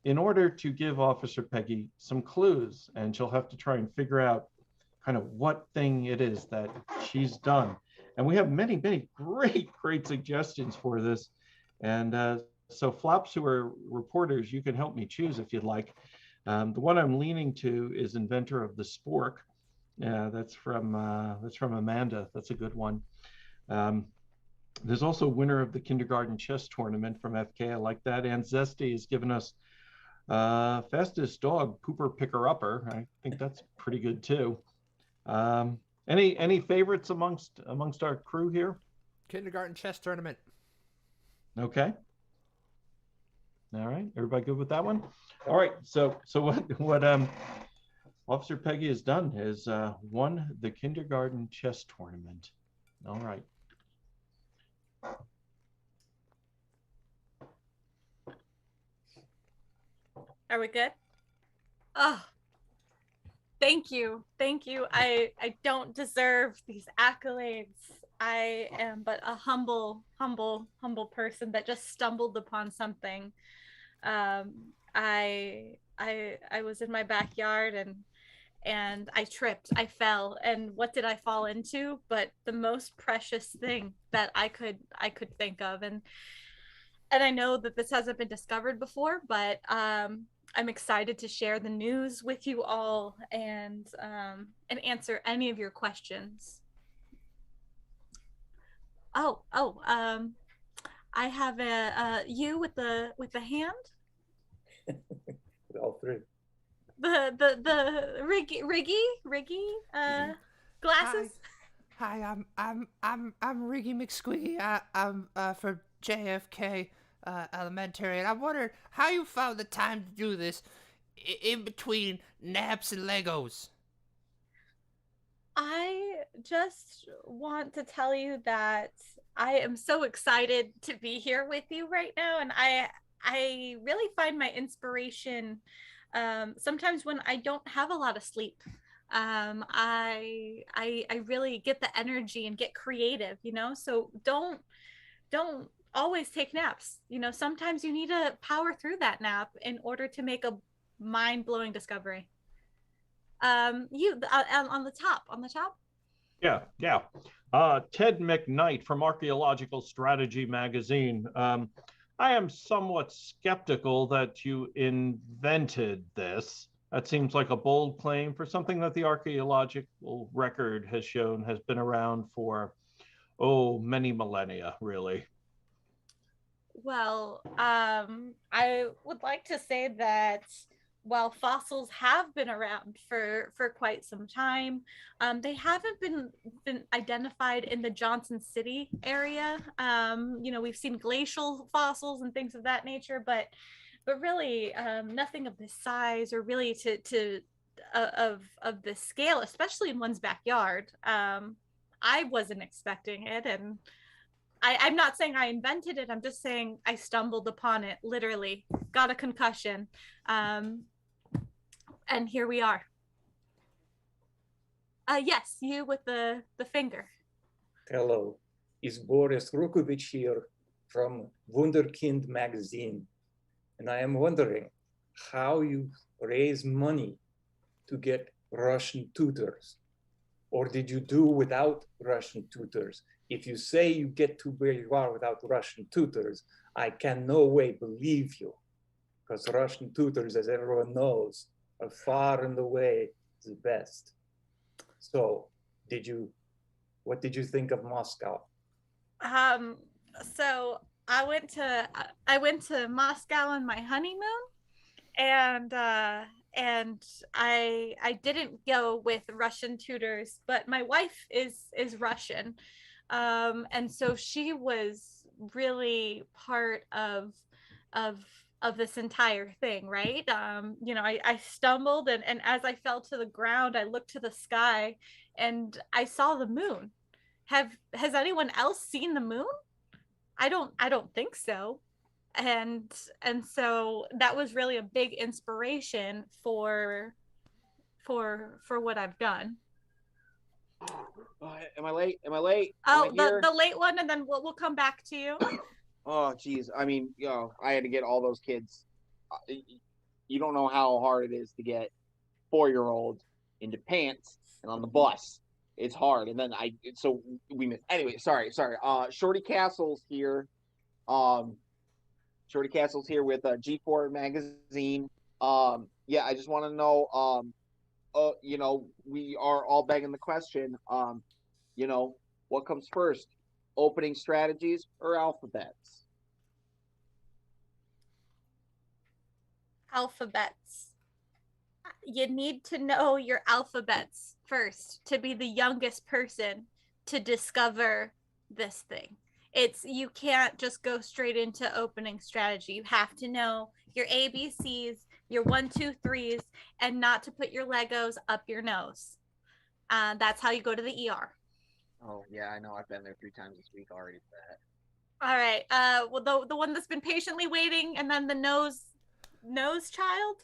in order to give Officer Peggy some clues, and she'll have to try and figure out kind of what thing it is that she's done. And we have many, many great suggestions for this. And so flops who are reporters, you can help me choose if you'd like. The one I'm leaning to is inventor of the spork. Yeah, that's from Amanda. That's a good one. There's also winner of the kindergarten chess tournament from FK. I like that. And Zesty has given us fastest dog pooper picker upper. I think that's pretty good too. Any favorites amongst our crew here? Kindergarten chess tournament. Okay. All right. Everybody good with that one? All right. So what Officer Peggy has done is won the kindergarten chess tournament. All right. Are we good? Oh, thank you. I don't deserve these accolades. I am but a humble person that just stumbled upon something. I was in my backyard and I tripped. I fell, and what did I fall into? But the most precious thing that I could think of, and I know that this hasn't been discovered before, but I'm excited to share the news with you all and answer any of your questions. I have a you with the hand. All three. The Riggy glasses. Hi, I'm Riggy McSquiggy. I'm from JFK Elementary, and I wondered how you found the time to do this in between naps and Legos. I just want to tell you that I am so excited to be here with you right now, and I really find my inspiration sometimes when I don't have a lot of sleep. I really get the energy and get creative, you know. So don't always take naps. You know, sometimes you need to power through that nap in order to make a mind-blowing discovery. You on the top. Yeah. Ted McKnight from Archaeological Strategy magazine. I am somewhat skeptical that you invented this. That seems like a bold claim for something that the archaeological record has shown has been around for, many millennia, really. Well, I would like to say that while fossils have been around for quite some time, they haven't been identified in the Johnson City area. You know, we've seen glacial fossils and things of that nature, but really nothing of this size or really to of this scale, especially in one's backyard. I wasn't expecting it, and I'm not saying I invented it. I'm just saying I stumbled upon it, literally got a concussion. And here we are. Yes, you with the finger. Hello, it's Boris Rukovich here from Wunderkind magazine. And I am wondering how you raise money to get Russian tutors. Or did you do without Russian tutors? If you say you get to where you are without Russian tutors, I can no way believe you. Because Russian tutors, as everyone knows, are far and away the best. So, what did you think of Moscow? So I went to Moscow on my honeymoon, and I didn't go with Russian tutors, but my wife is Russian, and so she was really part of this entire thing, right? You know, I stumbled, and as I fell to the ground, I looked to the sky and I saw the moon. Has anyone else seen the moon? I don't think so. And so that was really a big inspiration for what I've done. Am I late? Am I late? Oh, the late one, and then we'll come back to you. Oh, geez. I mean, you know, I had to get all those kids. You don't know how hard it is to get 4-year-olds into pants and on the bus. It's hard. And then so we missed. Anyway, sorry. Shorty Castle's here. Shorty Castle's here with G4 magazine. Yeah, I just want to know, you know, we are all begging the question, you know, what comes first, opening strategies or alphabets? Alphabets. You need to know your alphabets first to be the youngest person to discover this thing. You can't just go straight into opening strategy. You have to know your ABCs, your 1, 2, 3s, and not to put your Legos up your nose. That's how you go to the ER. Oh yeah, I know. I've been there 3 times this week already for that. All right. Well, the one that's been patiently waiting, and then the nose child.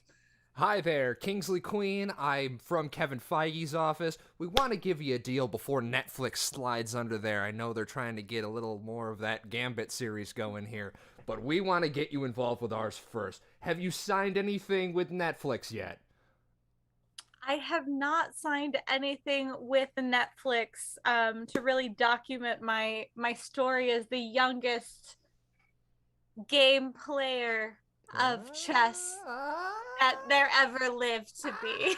Hi there, Kingsley Queen. I'm from Kevin Feige's office. We want to give you a deal before Netflix slides under there. I know they're trying to get a little more of that Gambit series going here, but we want to get you involved with ours first. Have you signed anything with Netflix yet? I have not signed anything with Netflix to really document my story as the youngest game player of chess that there ever lived to be.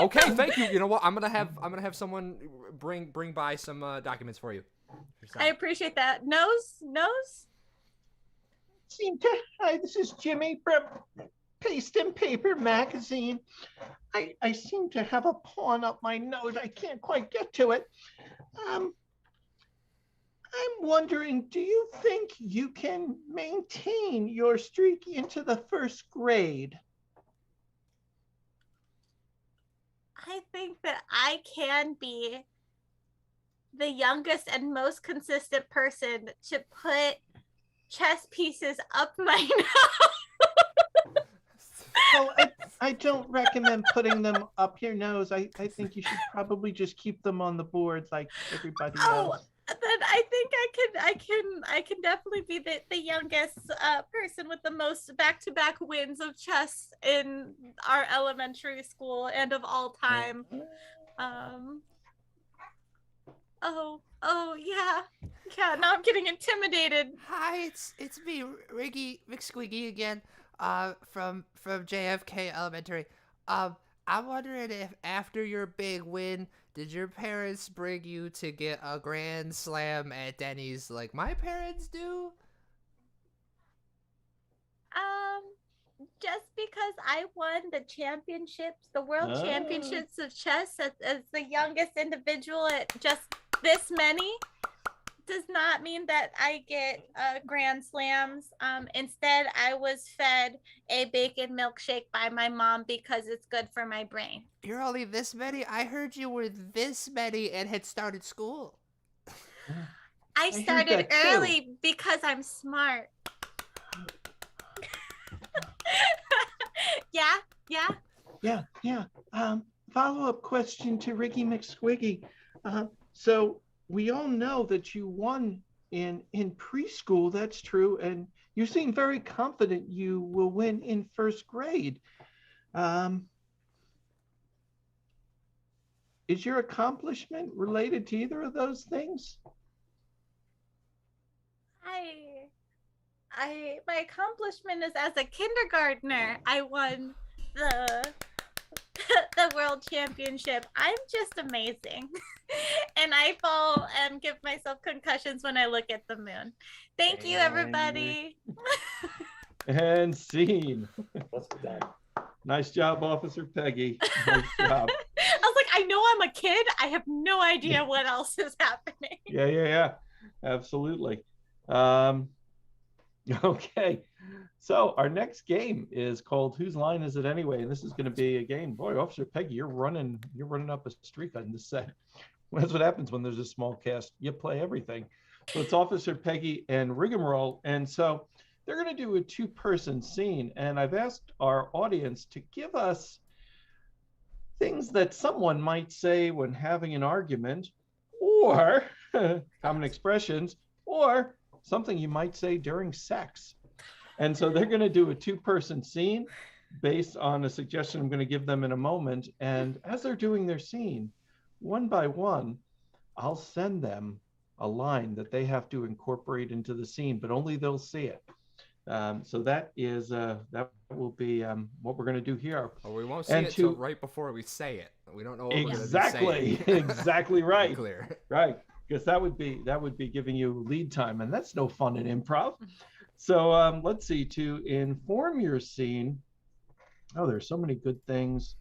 Okay, thank you. You know what? I'm gonna have someone bring by some documents for you. I appreciate that. Nose. Hi, this is Jimmy from Paste and Paper magazine. I seem to have a pawn up my nose. I can't quite get to it. I'm wondering, do you think you can maintain your streak into the 1st grade? I think that I can be the youngest and most consistent person to put chess pieces up my nose. Well, I don't recommend putting them up your nose. I think you should probably just keep them on the board like everybody else. Then I think I can definitely be the youngest person with the most back-to-back wins of chess in our elementary school and of all time. Oh yeah. Now I'm getting intimidated. Hi, it's me, Riggy McSquiggy again, from JFK Elementary. I'm wondering if after your big win, did your parents bring you to get a grand slam at Denny's like my parents do? Just because I won the championships, the world championships of chess as the youngest individual at just this many, does not mean that I get grand slams. Instead, I was fed a bacon milkshake by my mom because it's good for my brain. You're only this many? I heard you were this many and had started school. I started early because I'm smart. Yeah. Follow-up question to Ricky McSquiggy. So we all know that you won in preschool. That's true, and you seem very confident you will win in first grade. Is your accomplishment related to either of those things? My accomplishment is as a kindergartner, I won the world championship. I'm just amazing. And I fall and give myself concussions when I look at the moon. Thank you, everybody. And scene. What's done? Nice job, Officer Peggy. Nice job. I was like, I know I'm a kid. I have no idea what else is happening. Yeah. Absolutely. Okay. So our next game is called Whose Line Is It Anyway? And this is going to be a game. Boy, Officer Peggy, you're running up a streak on this set. That's what happens when there's a small cast. You play everything. So it's Officer Peggy and Rigamarole. And so they're going to do a two-person scene. And I've asked our audience to give us things that someone might say when having an argument, or common expressions, or something you might say during sex. And so they're going to do a two-person scene based on a suggestion I'm going to give them in a moment. And as they're doing their scene, one by one, I'll send them a line that they have to incorporate into the scene, but only they'll see it. So that will be what we're going to do here. Oh, we won't see it till right before we say it. We don't know what we're going to be saying. Exactly right. Clear. Right, because that would be giving you lead time, and that's no fun in improv. So let's see, to inform your scene. Oh, there's so many good things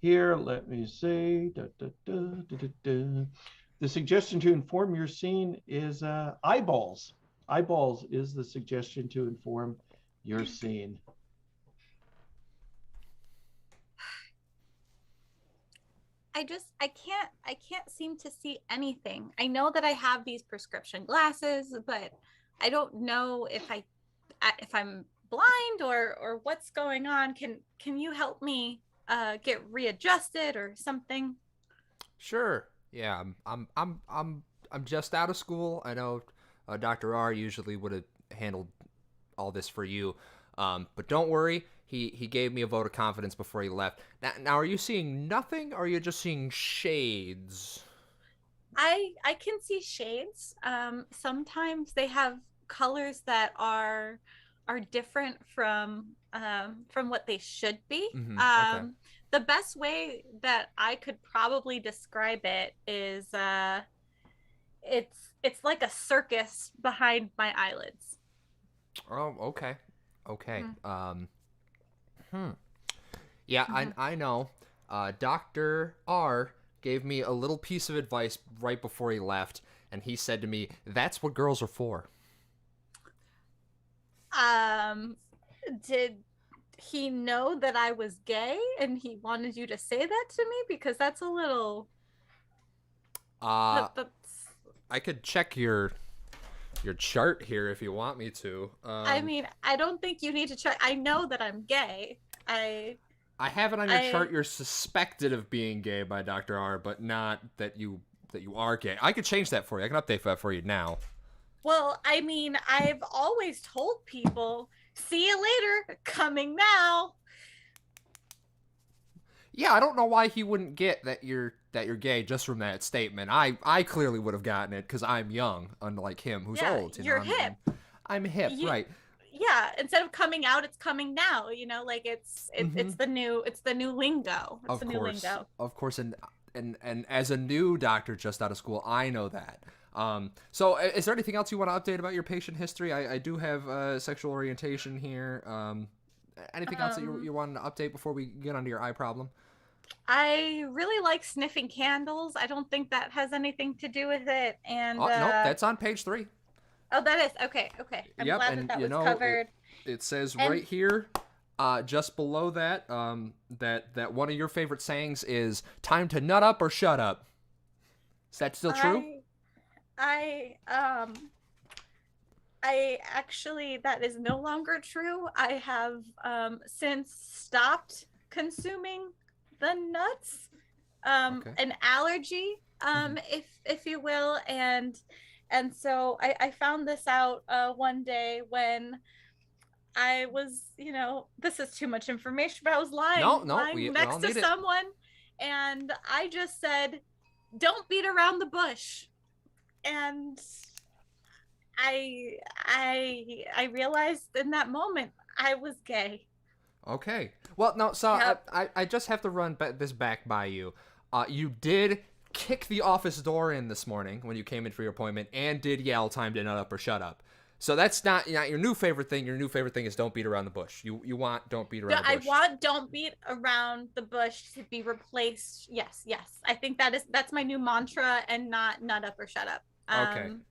here. Let me see. The suggestion to inform your scene is eyeballs. Eyeballs is the suggestion to inform your scene. I can't seem to see anything. I know that I have these prescription glasses, but I don't know if I'm blind or what's going on. Can you help me get readjusted or something? Sure. Yeah, I'm just out of school. I know Dr. R usually would have handled all this for you, but don't worry. He gave me a vote of confidence before he left. Now, are you seeing nothing, or are you just seeing shades? I can see shades. Sometimes they have colors that are different from what they should be. Mm-hmm. Okay. The best way that I could probably describe it is it's like a circus behind my eyelids. Oh, okay. Mm-hmm. Yeah, Mm-hmm. I know. Dr. R gave me a little piece of advice right before he left, and he said to me, "That's what girls are for." he know that I was gay and he wanted you to say that to me? Because that's a little... I could check your chart here if you want me to. I mean, I don't think you need to check. I know that I'm gay. I have it on your chart. You're suspected of being gay by Dr. R, but not that you are gay. I could change that for you. I can update that for you now. Well, I mean, I've always told people, see you later, coming now. Yeah, I don't know why he wouldn't get that you're gay just from that statement. I clearly would have gotten it because I'm young, unlike him, who's old. You're hip. I'm hip, right? Yeah, instead of coming out, it's coming now. You know, like it's the new lingo. It's the new lingo. Of course, and as a new doctor just out of school, I know that. So is there anything else you want to update about your patient history? I do have sexual orientation here. Anything else that you wanted to update before we get onto your eye problem? I really like sniffing candles. I don't think that has anything to do with it. And no, that's on page 3. Oh, that is okay. I'm glad that was covered. It says right here, just below that, that one of your favorite sayings is "time to nut up or shut up." Is that still true? I actually, that is no longer true. I have since stopped consuming the nuts, an allergy, if you will, and so I found this out one day when I was, this is too much information, but I was lying next to someone, and I just said, "Don't beat around the bush," and I realized in that moment I was gay. Okay. Well, no, so Yep. I just have to run this back by you. You did kick the office door in this morning when you came in for your appointment and did yell "time to nut up or shut up." So that's not your new favorite thing. Your new favorite thing is "don't beat around the bush." You want "don't beat around the bush." I want "don't beat around the bush" to be replaced. Yes. I think that's my new mantra, and not "nut up or shut up."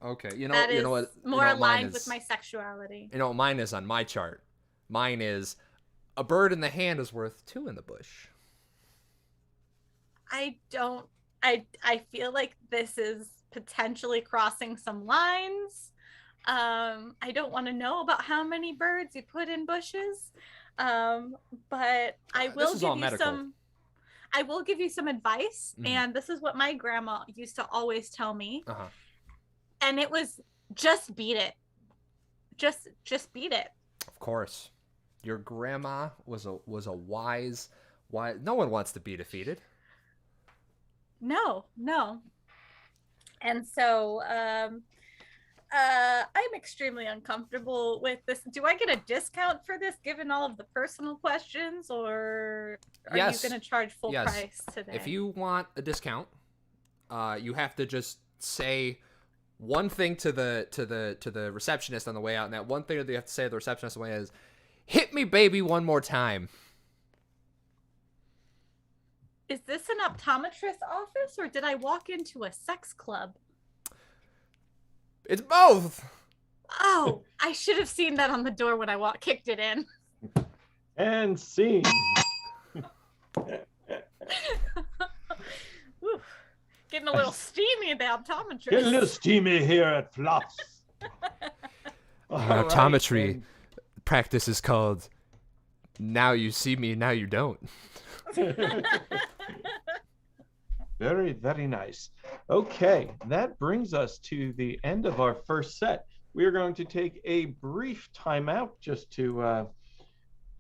Okay. You know what? More aligned with my sexuality. You know what mine is on my chart? Mine is "a bird in the hand is worth 2 in the bush." I feel like this is potentially crossing some lines. I don't want to know about how many birds you put in bushes, but I will give you some advice, and this is what my grandma used to always tell me. And it was, just beat it. Just beat it. Of course. Your grandma was a wise. No one wants to be defeated. No. And so I'm extremely uncomfortable with this. Do I get a discount for this, given all of the personal questions, or are you going to charge full price today? If you want a discount, you have to just say one thing to the receptionist on the way out, and that one thing that you have to say to the receptionist on the way out is, "Hit me, baby, one more time." Is this an optometrist office, or did I walk into a sex club? It's both. Oh, I should have seen that on the door when I kicked it in. And scene. Getting a little steamy at the optometrist. Getting a little steamy here at Flops. Our optometry practice is called "Now You See Me, Now You Don't." Very, very nice. Okay, that brings us to the end of our first set. We are going to take a brief timeout just to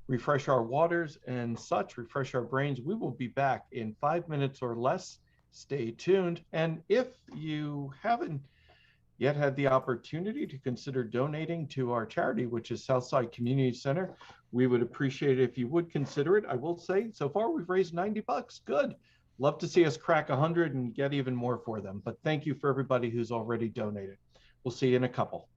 refresh our waters and such, refresh our brains. We will be back in 5 minutes or less. Stay tuned. And if you haven't yet had the opportunity to consider donating to our charity, which is Southside Community Center, we would appreciate it if you would consider it. I will say, so far we've raised $90. Good. Love to see us crack 100 and get even more for them. But thank you for everybody who's already donated. We'll see you in a couple.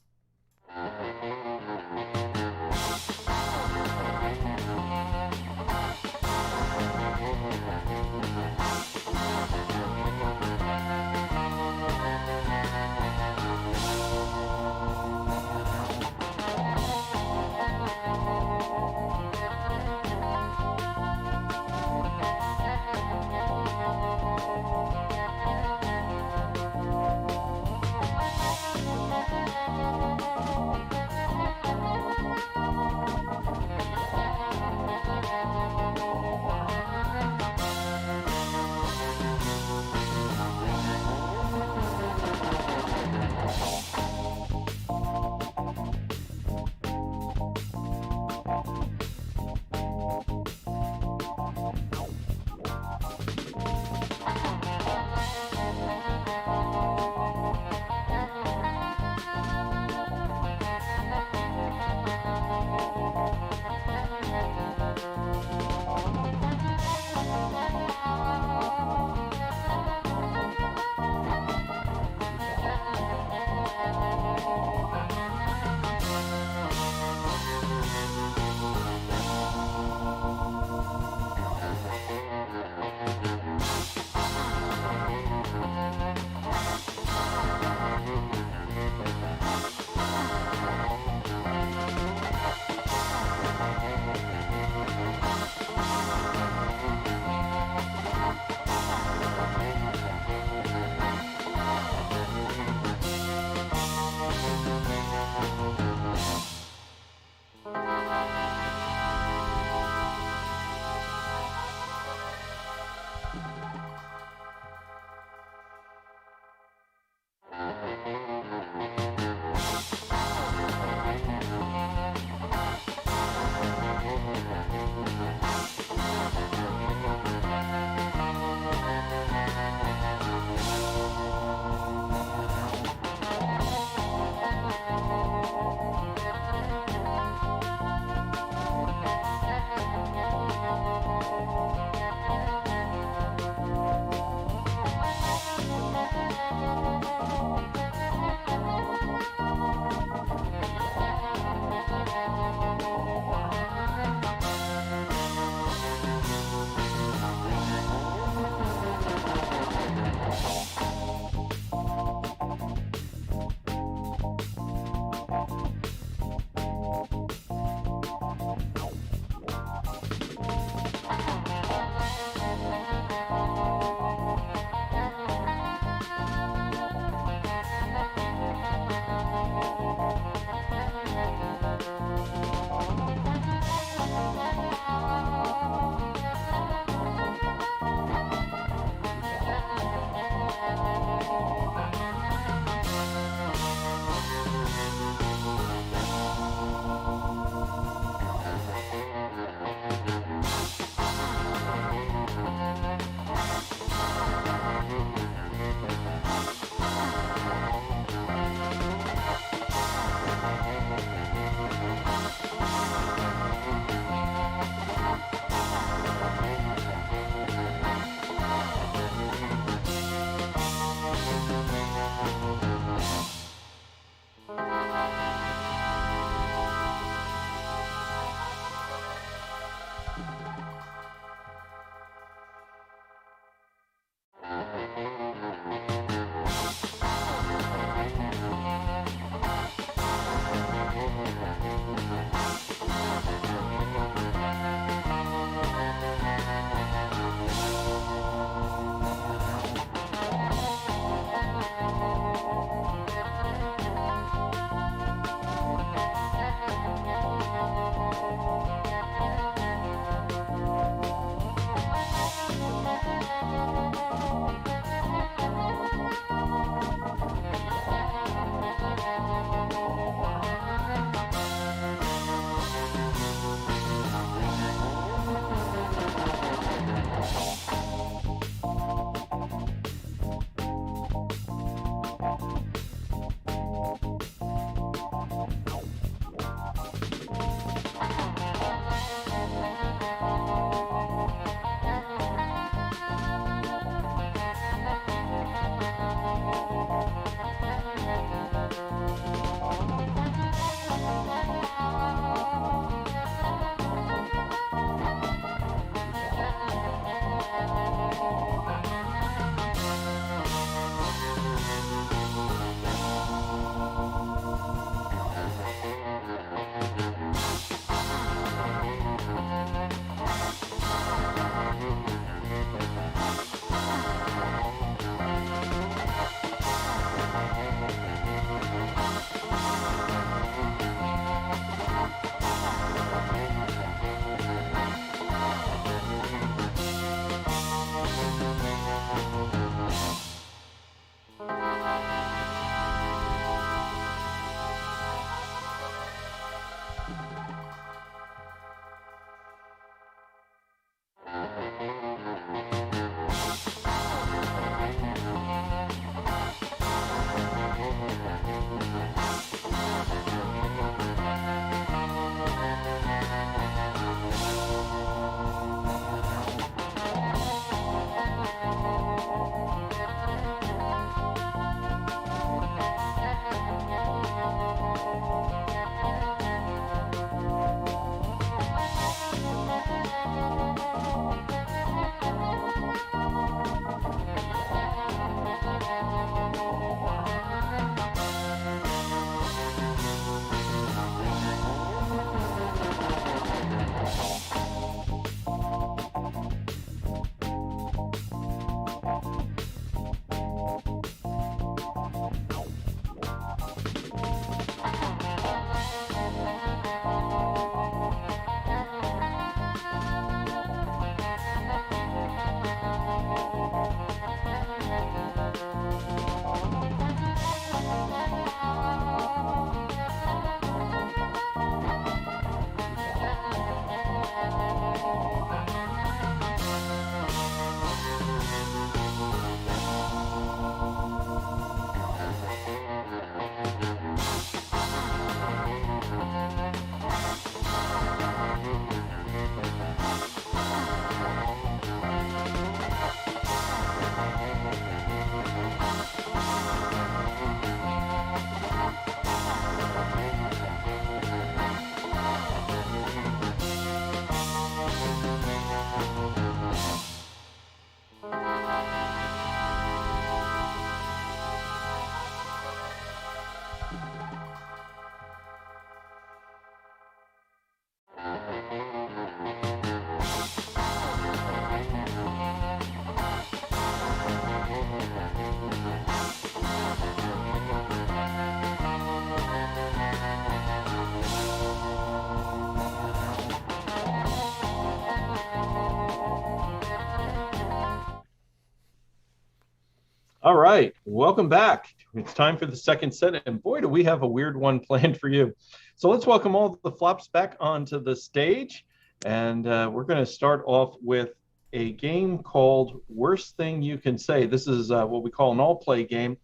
All right, welcome back. It's time for the second set, and boy, do we have a weird one planned for you. So let's welcome all the flops back onto the stage, and we're going to start off with a game called Worst Thing You Can Say. This is what we call an all-play game,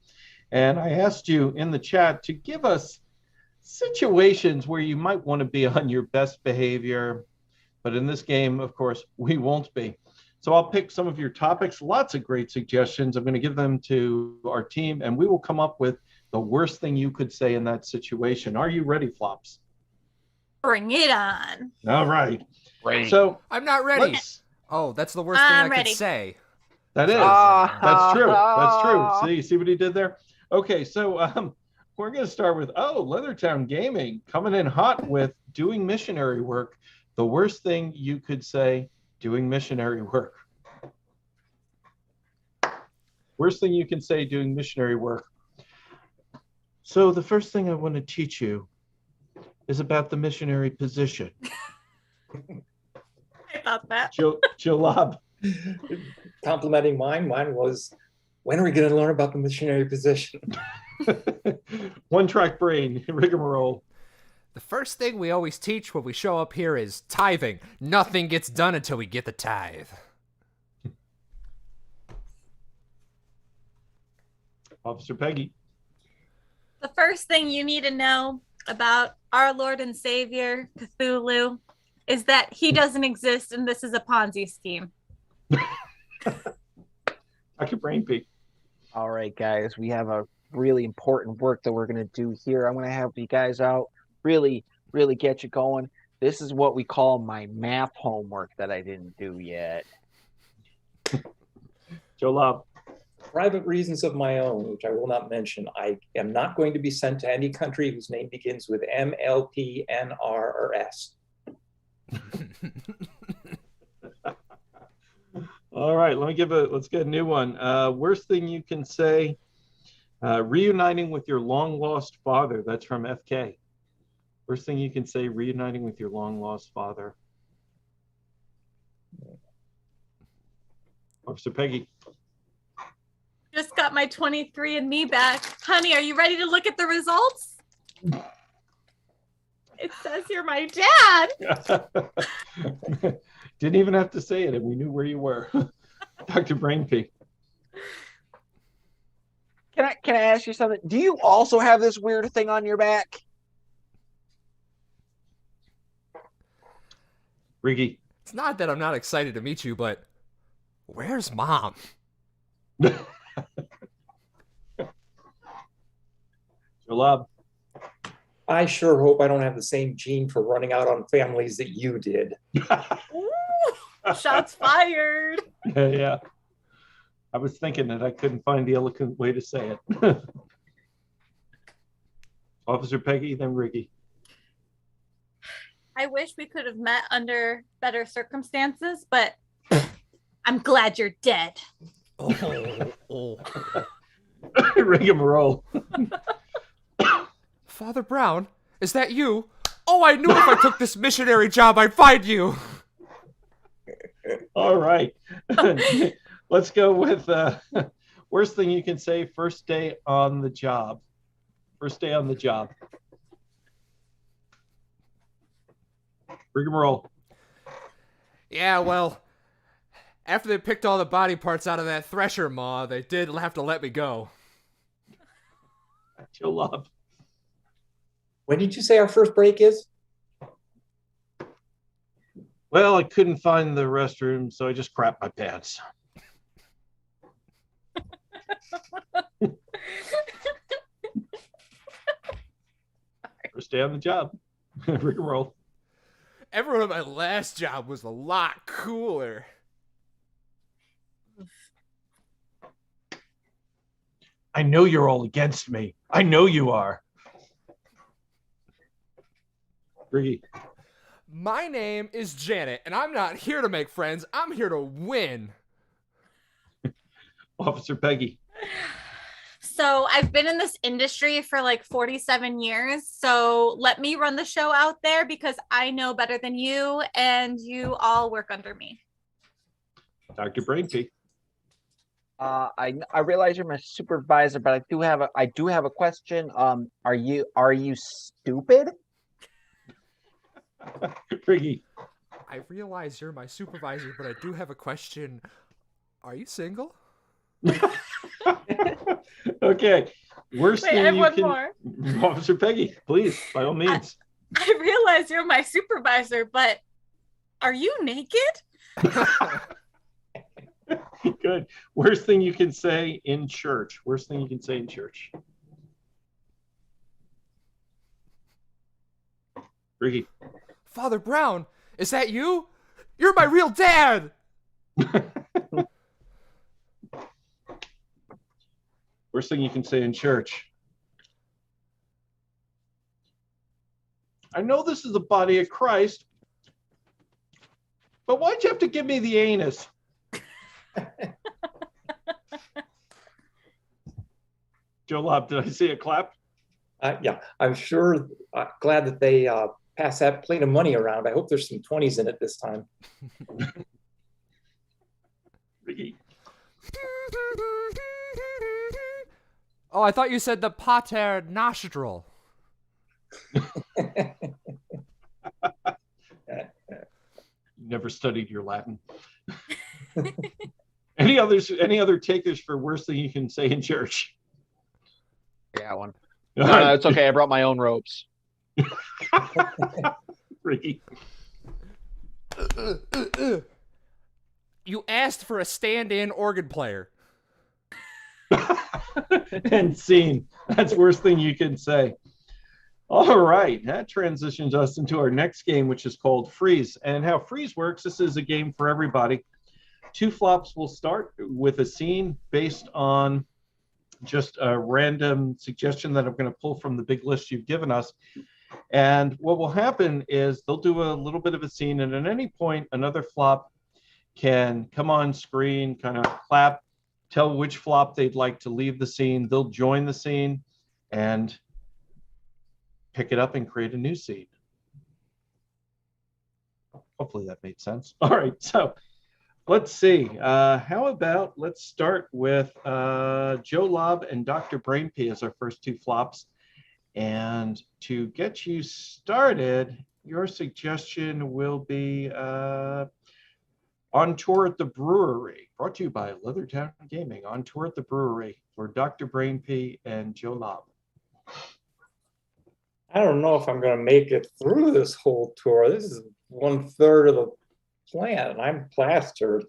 and I asked you in the chat to give us situations where you might want to be on your best behavior, but in this game, of course, we won't be. So I'll pick some of your topics, lots of great suggestions. I'm going to give them to our team, and we will come up with the worst thing you could say in that situation. Are you ready, Flops? Bring it on. All right. Ready. So I'm not ready. Oh, that's the worst thing I ready. could say. that is. That's true. That's true. See what he did there? Okay, so we're going to start with, Leathertown Gaming coming in hot with doing missionary work. The worst thing you could say doing missionary work. Worst thing you can say doing missionary work. So the first thing I want to teach you is about the missionary position. I thought that. Lobb. Complimenting mine was, when are we going to learn about the missionary position? One track brain, Rigamarole. The first thing we always teach when we show up here is tithing. Nothing gets done until we get the tithe. Officer Peggy. The first thing you need to know about our Lord and Savior, Cthulhu, is that he doesn't exist and this is a Ponzi scheme. Dr. Brainpee. All right, guys, we have a really important work that we're going to do here. I'm going to help you guys out, really get you going. This is what we call my math homework that I didn't do yet. Lobb. Private reasons of my own, which I will not mention. I am not going to be sent to any country whose name begins with M, L, P, N, R, or S. All right, let's get a new one. Worst thing you can say, reuniting with your long lost father. That's from FK. Worst thing you can say, reuniting with your long lost father. Officer Peggy. Just got my 23andMe back. Honey, are you ready to look at the results? It says you're my dad. Didn't even have to say it, and we knew where you were. Dr. Brainpee. Can I ask you something? Do you also have this weird thing on your back? Riggy. It's not that I'm not excited to meet you, but where's Mom? Lobb. I sure hope I don't have the same gene for running out on families that you did. Ooh, shots fired. Yeah. I was thinking that I couldn't find the eloquent way to say it. Officer Peggy, then Riggy. I wish we could have met under better circumstances, but I'm glad you're dead. Oh. Rigamarole. Father Brown, is that you? Oh, I knew if I took this missionary job, I'd find you. All right. Let's go with worst thing you can say, first day on the job. First day on the job. Rigamarole. Yeah, well, after they picked all the body parts out of that thresher maw, they did have to let me go. Lobb. When did you say our first break is? Well, I couldn't find the restroom, so I just crapped my pants. First day on the job. Rigamarole. Everyone at my last job was a lot cooler. I know you're all against me. I know you are. Riggy. My name is Janet, and I'm not here to make friends. I'm here to win. Officer Peggy. So I've been in this industry for like 47 years. So let me run the show out there because I know better than you and you all work under me. Dr. Brainpee. I realize you're my supervisor, but I do have a question. Are you stupid? Ricky. I realize you're my supervisor, but I do have a question. Are you single? Okay. Worst Wait, thing I have you one can. more. Officer Peggy, please, by all means. I realize you're my supervisor, but are you naked? Good. Worst thing you can say in church. Worst thing you can say in church. Ricky. Father Brown, is that you? You're my real dad! Worst thing you can say in church. I know this is the body of Christ, but why'd you have to give me the anus? Joe Lobb, did I see a clap? Yeah, I'm sure. Glad that they pass that plate of money around. I hope there's some 20s in it this time. Ricky. Oh, I thought you said the pater nostril. Never studied your Latin. Any other takers for worst thing you can say in church? Yeah, one. No, it's okay. I brought my own ropes. Ricky. You asked for a stand-in organ player. And scene. That's worst thing you can say. All right, that transitions us into our next game, which is called Freeze. And how Freeze works, this is a game for everybody. 2 flops will start with a scene based on just a random suggestion that I'm going to pull from the big list you've given us. And what will happen is they'll do a little bit of a scene, and at any point, another flop can come on screen, kind of clap, tell which flop they'd like to leave the scene. They'll join the scene and pick it up and create a new scene. Hopefully that made sense. All right, so let's see. How about let's start with Joe Lobb and Dr. Brainpee as our first 2 flops. And to get you started, your suggestion will be On Tour at the Brewery, brought to you by Leathertown Gaming. On Tour at the Brewery for Dr. Brainpee and Joe Lobb. I don't know if I'm going to make it through this whole tour. This is 1/3 of the plan, and I'm plastered.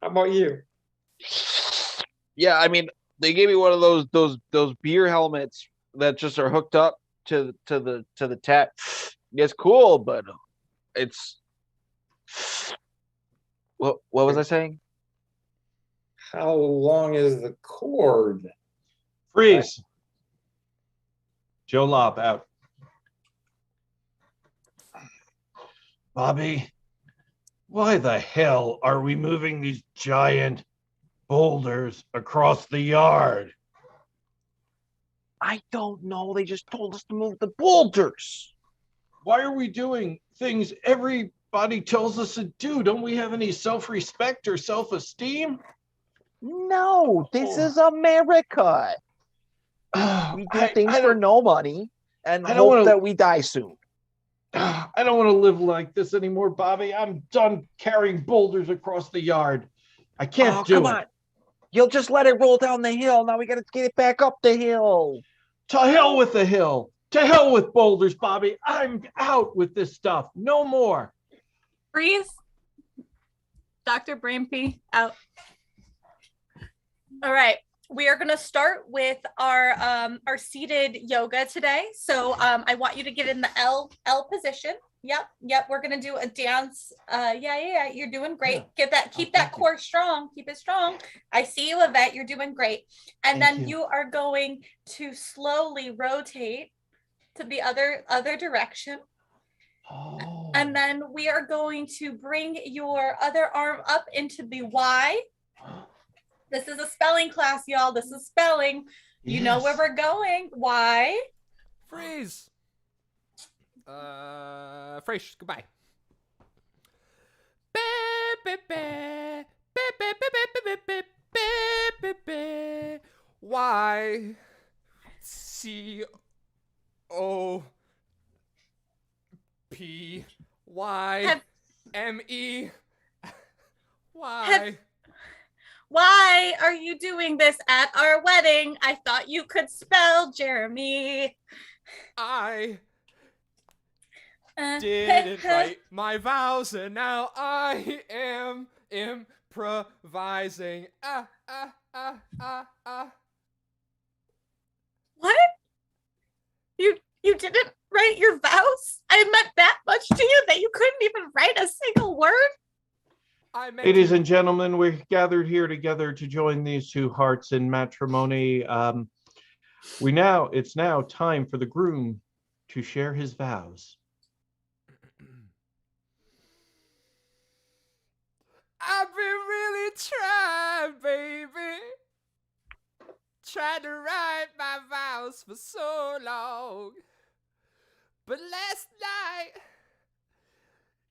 How about you? Yeah, I mean, they gave me one of those beer helmets that just are hooked up to the tap. It's cool, but it's what was I saying? How long is the cord? Freeze. Joe Lobb out. Bobby, why the hell are we moving these giant boulders across the yard? I don't know. They just told us to move the boulders. Why are we doing things everybody tells us to do? Don't we have any self-respect or self-esteem? No, this is America. We do things for no money and hope that we die soon. I don't want to live like this anymore, Bobby. I'm done carrying boulders across the yard. I can't do it. Come on. You'll just let it roll down the hill. Now we got to get it back up the hill. To hell with the hill. To hell with boulders, Bobby. I'm out with this stuff. No more. Freeze. Dr. Brainpee out. All right. We are going to start with our seated yoga today. So I want you to get in the L position. Yep. We're going to do a dance. Yeah. You're doing great. Keep that core strong. Keep it strong. I see you, Yvette. You're doing great. And then you are going to slowly rotate to the other direction. Oh. And then we are going to bring your other arm up into the Y. This is a spelling class, y'all. This is spelling. You know where we're going. Why? Freeze. Fraiche, goodbye. Y C O P Y M E Y. Why are you doing this at our wedding? I thought you could spell Jeremy. I didn't write my vows, and now I am improvising. What? You didn't write your vows? I meant that much to you that you couldn't even write a single word? Ladies and gentlemen, we're gathered here together to join these two hearts in matrimony. It's now time for the groom to share his vows. I've been really trying, baby. Tried to write my vows for so long. But last night,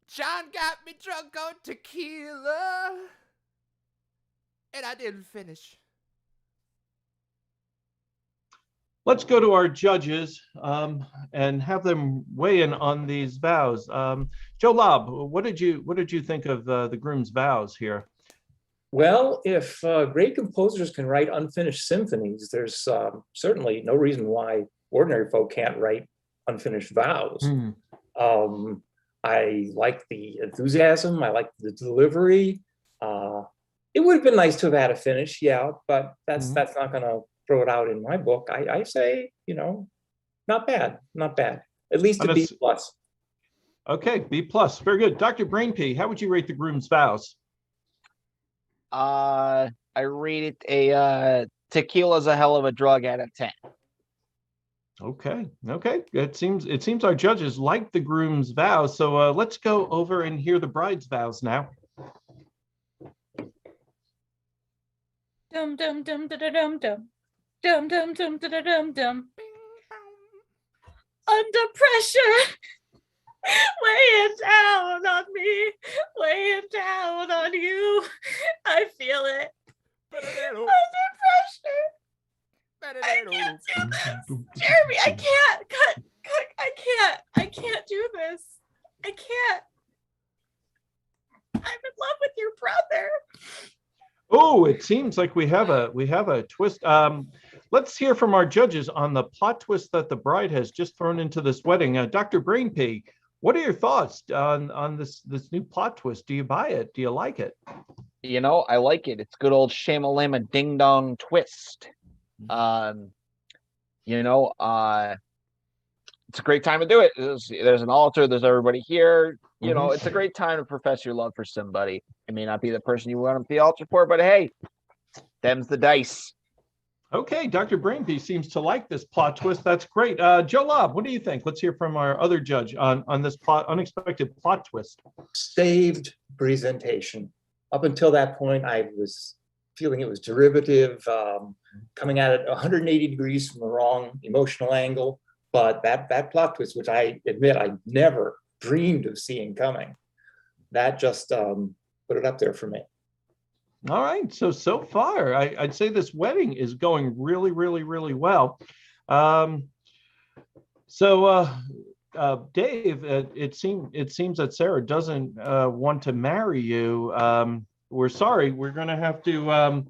John got me drunk on tequila. And I didn't finish. Let's go to our judges and have them weigh in on these vows. Joe Lobb, what did you think of the groom's vows here? Well, if great composers can write unfinished symphonies, there's certainly no reason why ordinary folk can't write unfinished vows. I like the enthusiasm. I like the delivery. It would have been nice to have had a finish, yeah, but that's not going to throw it out in my book. I say, not bad. At least a B plus. Okay, B plus. Very good. Dr. Brainpee, how would you rate the groom's vows? I rate it a tequila's a hell of a drug out of 10. Okay. It seems our judges like the groom's vows. So let's go over and hear the bride's vows now. Dum dum dum da da dum dum. Dum dum dum da da dum dum. Under pressure. Weighing down on me, weighing down on you. I feel it. Under pressure. I can't do this. Jeremy, I can't. Cut. I can't do this. I can't. I'm in love with your brother. Oh, it seems like we have a twist. Let's hear from our judges on the plot twist that the bride has just thrown into this wedding. Dr. Brainpee, what are your thoughts on this new plot twist? Do you buy it? Do you like it? I like it. It's good old shamalama ding dong twist. It's a great time to do it. There's an altar. There's everybody here. It's a great time to profess your love for somebody. It may not be the person you want to be altar for, but hey, them's the dice. Okay, Dr. Brainpee seems to like this plot twist. That's great. Joe Lobb, what do you think? Let's hear from our other judge on this unexpected plot twist. Saved presentation. Up until that point, I was feeling it was derivative, coming at it 180 degrees from the wrong emotional angle. But that plot twist, which I admit I never dreamed of seeing coming, that just put it up there for me. All right. So far, I'd say this wedding is going really, really, really well. Dave, it seems that Sarah doesn't want to marry you. We're sorry. We're going to have to.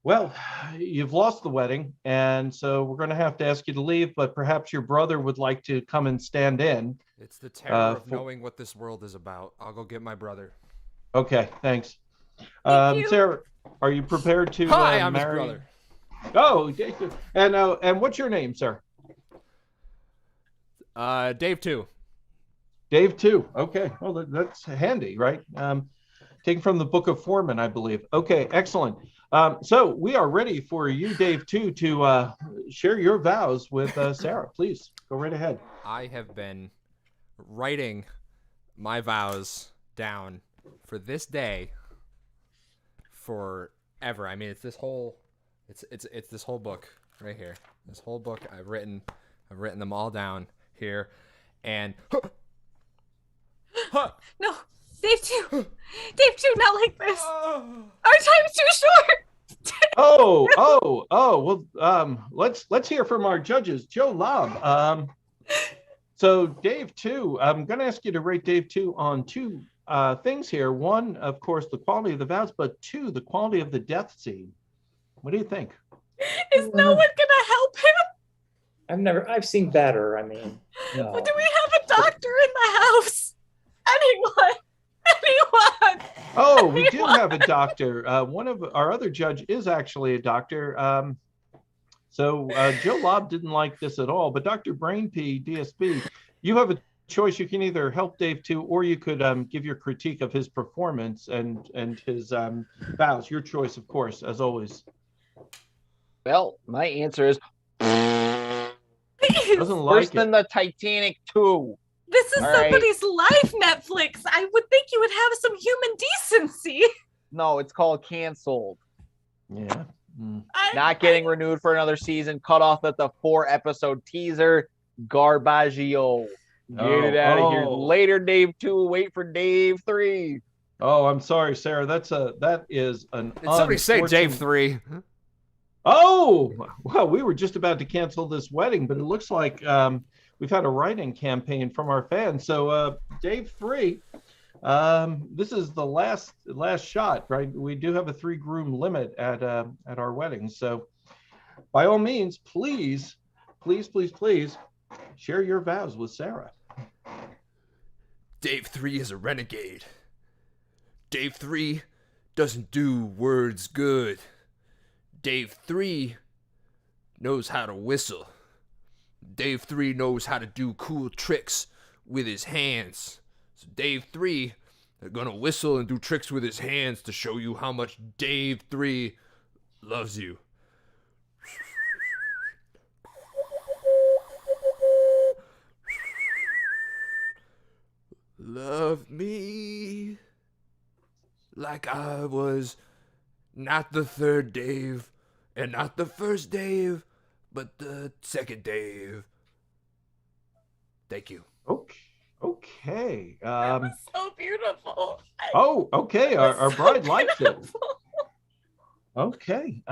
Well, you've lost the wedding, and so we're going to have to ask you to leave. But perhaps your brother would like to come and stand in. It's the terror of knowing what this world is about. I'll go get my brother. Okay. Thanks. Sarah, are you prepared to I'm marry? his brother. Oh, and what's your name, sir? Dave 2. Dave 2. Okay. Well, that's handy, right? Taken from the Book of Foreman, I believe. Okay, excellent. So we are ready for you, Dave 2, to share your vows with Sarah. Please go right ahead. I have been writing my vows down for this day forever. I mean, it's this whole book right here. This whole book I've written them all down here, and no, Dave 2, not like this. Our time's too short. Well, let's hear from our judges. Joe Lobb. So Dave 2, I'm going to ask you to rate Dave 2 on two things here. One, of course, the quality of the vows, but two, the quality of the death scene. What do you think? Is no one gonna help him? I've seen better. I mean, no. Do we have a doctor in the house? Anyone? Oh, we do have a doctor. One of our other judge is actually a doctor. So Joe Lobb didn't like this at all, but Dr. Brainpee, DSP, you have a choice. You can either help Dave 2, or you could give your critique of his performance and his vows. Your choice, of course, as always. Well, my answer is Doesn't like worse than the Titanic 2. This is All somebody's life, Netflix. I would think you would have some human decency. No, it's called canceled. Yeah. Not getting renewed for another season. Cut off at the 4-episode teaser. Garbaggio. Get it out of here. Later, Dave 2. Wait for Dave 3. Oh, I'm sorry, Sarah. That is an. Did somebody say Dave 3? Oh, well, we were just about to cancel this wedding, but it looks like we've had a write-in campaign from our fans. So Dave 3, this is the last shot, right? We do have a 3-groom limit at our wedding. So by all means, please share your vows with Sarah. Dave 3 is a renegade. Dave 3 doesn't do words good. Dave 3 knows how to whistle. Dave 3 knows how to do cool tricks with his hands. So Dave 3 are gonna whistle and do tricks with his hands to show you how much Dave 3 loves you. Love me like I was not the third Dave and not the first Dave, but the second Dave. Thank you. Okay. That was so beautiful. Okay. Our bride likes it. Okay.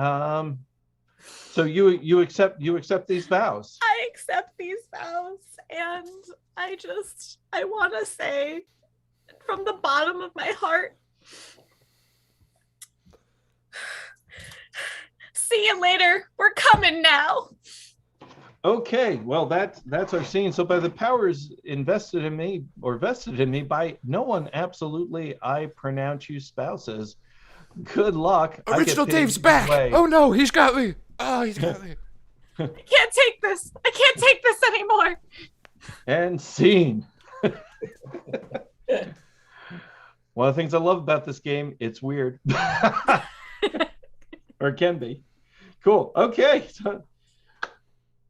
So you accept these vows? I accept these vows, and I want to say from the bottom of my heart, see you later. We're coming now. Okay, well that's our scene. So by the powers vested in me by no one absolutely, I pronounce you spouses. Good luck. Original Dave's back. Oh no, he's got me. Oh, he's got me. I can't take this. I can't take this anymore. And scene. One of the things I love about this game, it's weird. Or it can be. Cool. Okay. So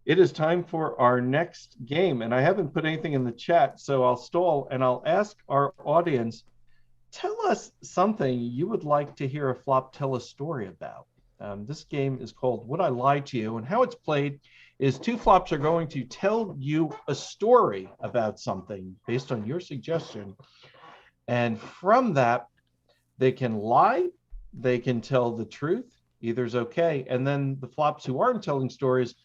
it is time for our next game. And I haven't put anything in the chat, so I'll stall and I'll ask our audience, tell us something you would like to hear a flop tell a story about. This game is called Would I Lie to You? And how it's played is 2 flops are going to tell you a story about something based on your suggestion. And from that, they can lie, they can tell the truth, either's okay. And then the flops who aren't telling stories,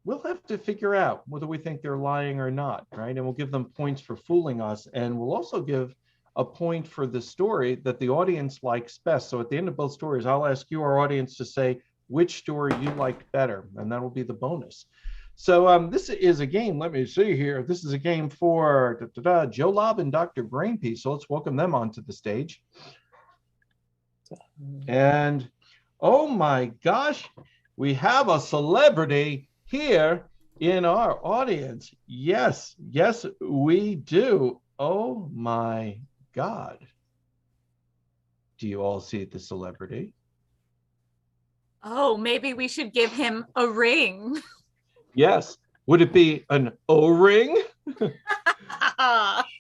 we'll have to figure out whether we think they're lying or not, right? And we'll give them points for fooling us. And we'll also give a point for the story that the audience likes best. So at the end of both stories, I'll ask you, our audience, to say which story you liked better, and that'll be the bonus. So this is a game, let me see here. This is a game for Joe Lobb and Dr. Brainpee. So let's welcome them onto the stage. And oh my gosh, we have a celebrity here in our audience. Yes, we do. Oh my God. Do you all see the celebrity? Oh, maybe we should give him a ring. Yes. Would it be an O-ring?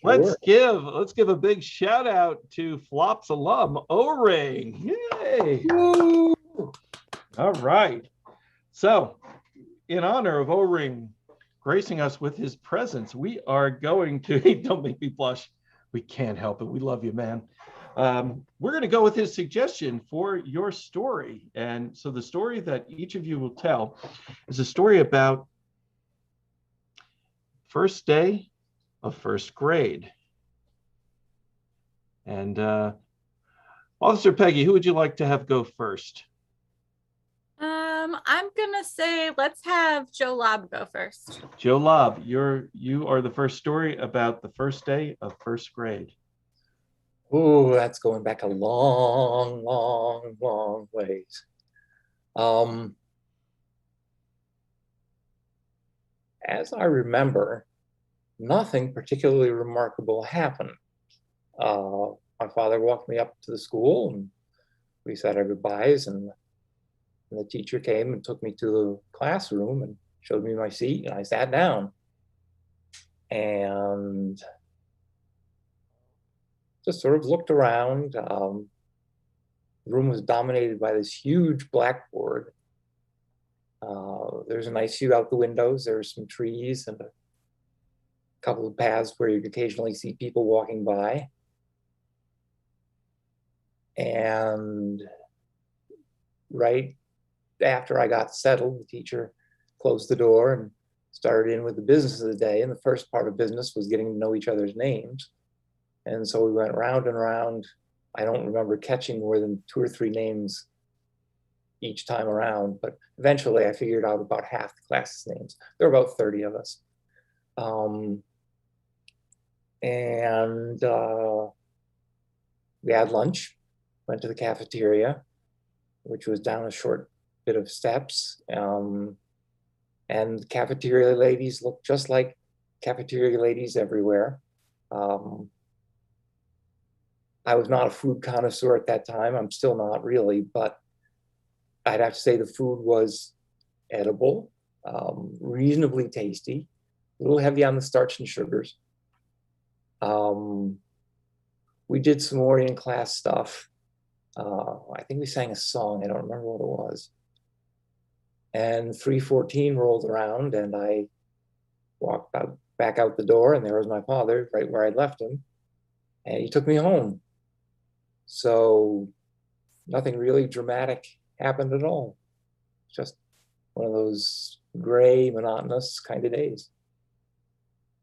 Let's give a big shout out to Flops alum O-ring. Yay! Woo! All right. So, in honor of O-ring gracing us with his presence, we are going to, don't make me blush. We can't help it. We love you, man. we're going to go with his suggestion for your story. And so the story that each of you will tell is a story about first day of first grade. And Officer Peggy, who would you like to have go first? I'm gonna say let's have Joe Lobb go first. Joe Lobb, you are the first story about the first day of first grade. Oh, that's going back a long, long, long ways. As I remember, nothing particularly remarkable happened. My father walked me up to the school and we said our goodbyes, and the teacher came and took me to the classroom and showed me my seat, and I sat down and just sort of looked around. The room was dominated by this huge blackboard. There's a nice view out the windows. There's some trees and a couple of paths where you could occasionally see people walking by. And right after I got settled, the teacher closed the door and started in with the business of the day. And the first part of business was getting to know each other's names. And so we went round and round. I don't remember catching more than 2 or 3 names each time around, but eventually I figured out about half the class's names. There were about 30 of us. We had lunch, went to the cafeteria, which was down a short bit of steps. And cafeteria ladies looked just like cafeteria ladies everywhere. I was not a food connoisseur at that time. I'm still not really, but I'd have to say the food was edible, reasonably tasty, a little heavy on the starch and sugars. We did some more in-class stuff. I think we sang a song. I don't remember what it was. And 3:14 rolled around and I walked back out the door, and there was my father right where I'd left him. And he took me home. So nothing really dramatic happened at all. Just one of those gray, monotonous kind of days.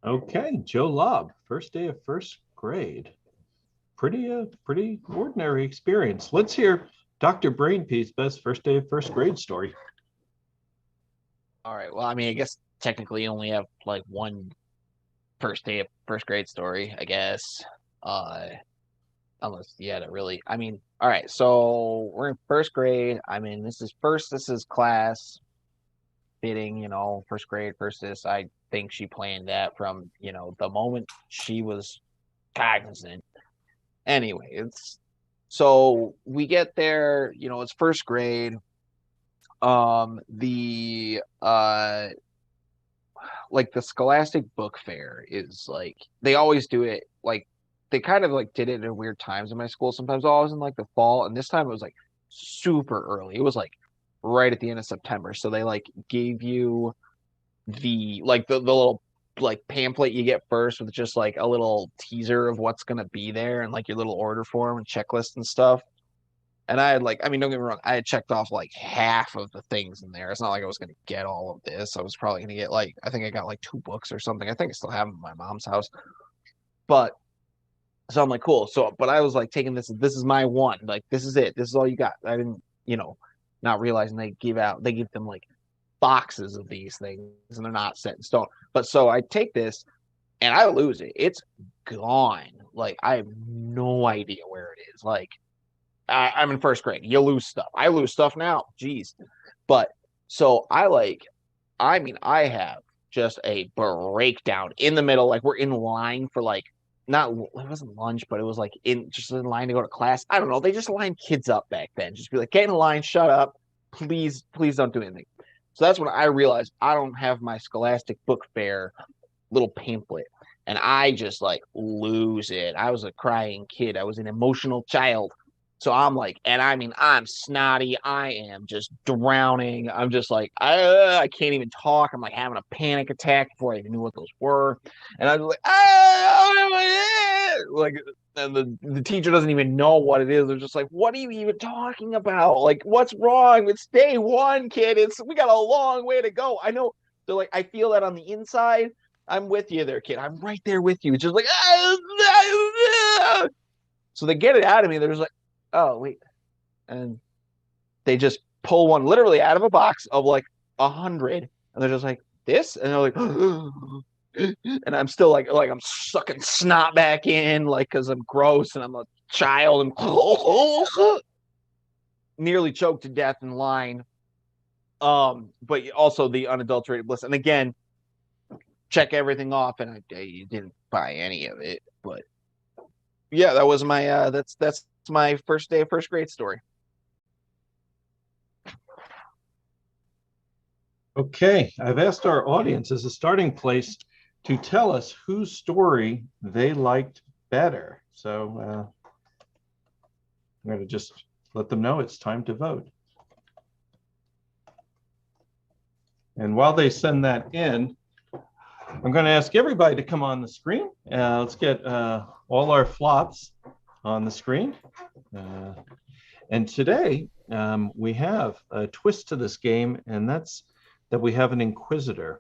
Okay, Joe Lobb, first day of first grade. Pretty ordinary experience. Let's hear Dr. Brainpee's best first day of first grade story. All right. Well, I mean, I guess technically you only have like one first day of first grade story, I guess. Unless you had it really. I mean, all right. So we're in first grade. I mean, this is class fitting, first grade, first this. I think she planned that from, the moment she was cognizant. Anyway, so we get there, it's first grade. The Scholastic Book Fair is like, they always do it, like they kind of like did it at weird times in my school. Sometimes always in like the fall, and this time it was like super early. It was like right at the end of September. So they like gave you the little like pamphlet you get first with just like a little teaser of what's gonna be there and like your little order form and checklist and stuff. And I had don't get me wrong, I had checked off like half of the things in there. It's not like I was going to get all of this. I was probably going to get I think I got like 2 books or something. I think I still have them in my mom's house. But so I'm like, cool. So, but I was like taking this is my one. Like, this is it. This is all you got. I didn't, not realizing they give them like boxes of these things and they're not set in stone. But so I take this and I lose it. It's gone. Like, I have no idea where it is. Like, I'm in first grade. You lose stuff. I lose stuff now. Jeez. But so I have just a breakdown in the middle. Like, we're in line for it wasn't lunch, but it was like in line to go to class. I don't know. They just lined kids up back then. Just be like, get in line, shut up. Please don't do anything. So that's when I realized I don't have my Scholastic Book Fair little pamphlet. And I just like lose it. I was a crying kid. I was an emotional child. So I'm like, and I mean, I'm snotty. I am just drowning. I'm just like, I can't even talk. I'm like having a panic attack before I even knew what those were. And I was like, And the teacher doesn't even know what it is. They're just like, what are you even talking about? Like, what's wrong? It's day one, kid. We got a long way to go. I know. They're like, I feel that on the inside. I'm with you there, kid. I'm right there with you. It's just like, so they get it out of me. They're just like, oh, wait. And they just pull one literally out of a box of like 100. And they're just like, this? And they're like, and I'm still like I'm sucking snot back in, like, because I'm gross and I'm a child and nearly choked to death in line. But also the unadulterated bliss. And again, check everything off, and I didn't buy any of it. But yeah, that was my that's my first day of first grade story. Okay, I've asked our audience as a starting place to tell us whose story they liked better. So I'm going to just let them know it's time to vote. And while they send that in, I'm going to ask everybody to come on the screen. Let's get all our flops on the screen. And today we have a twist to this game, and that's that we have an inquisitor.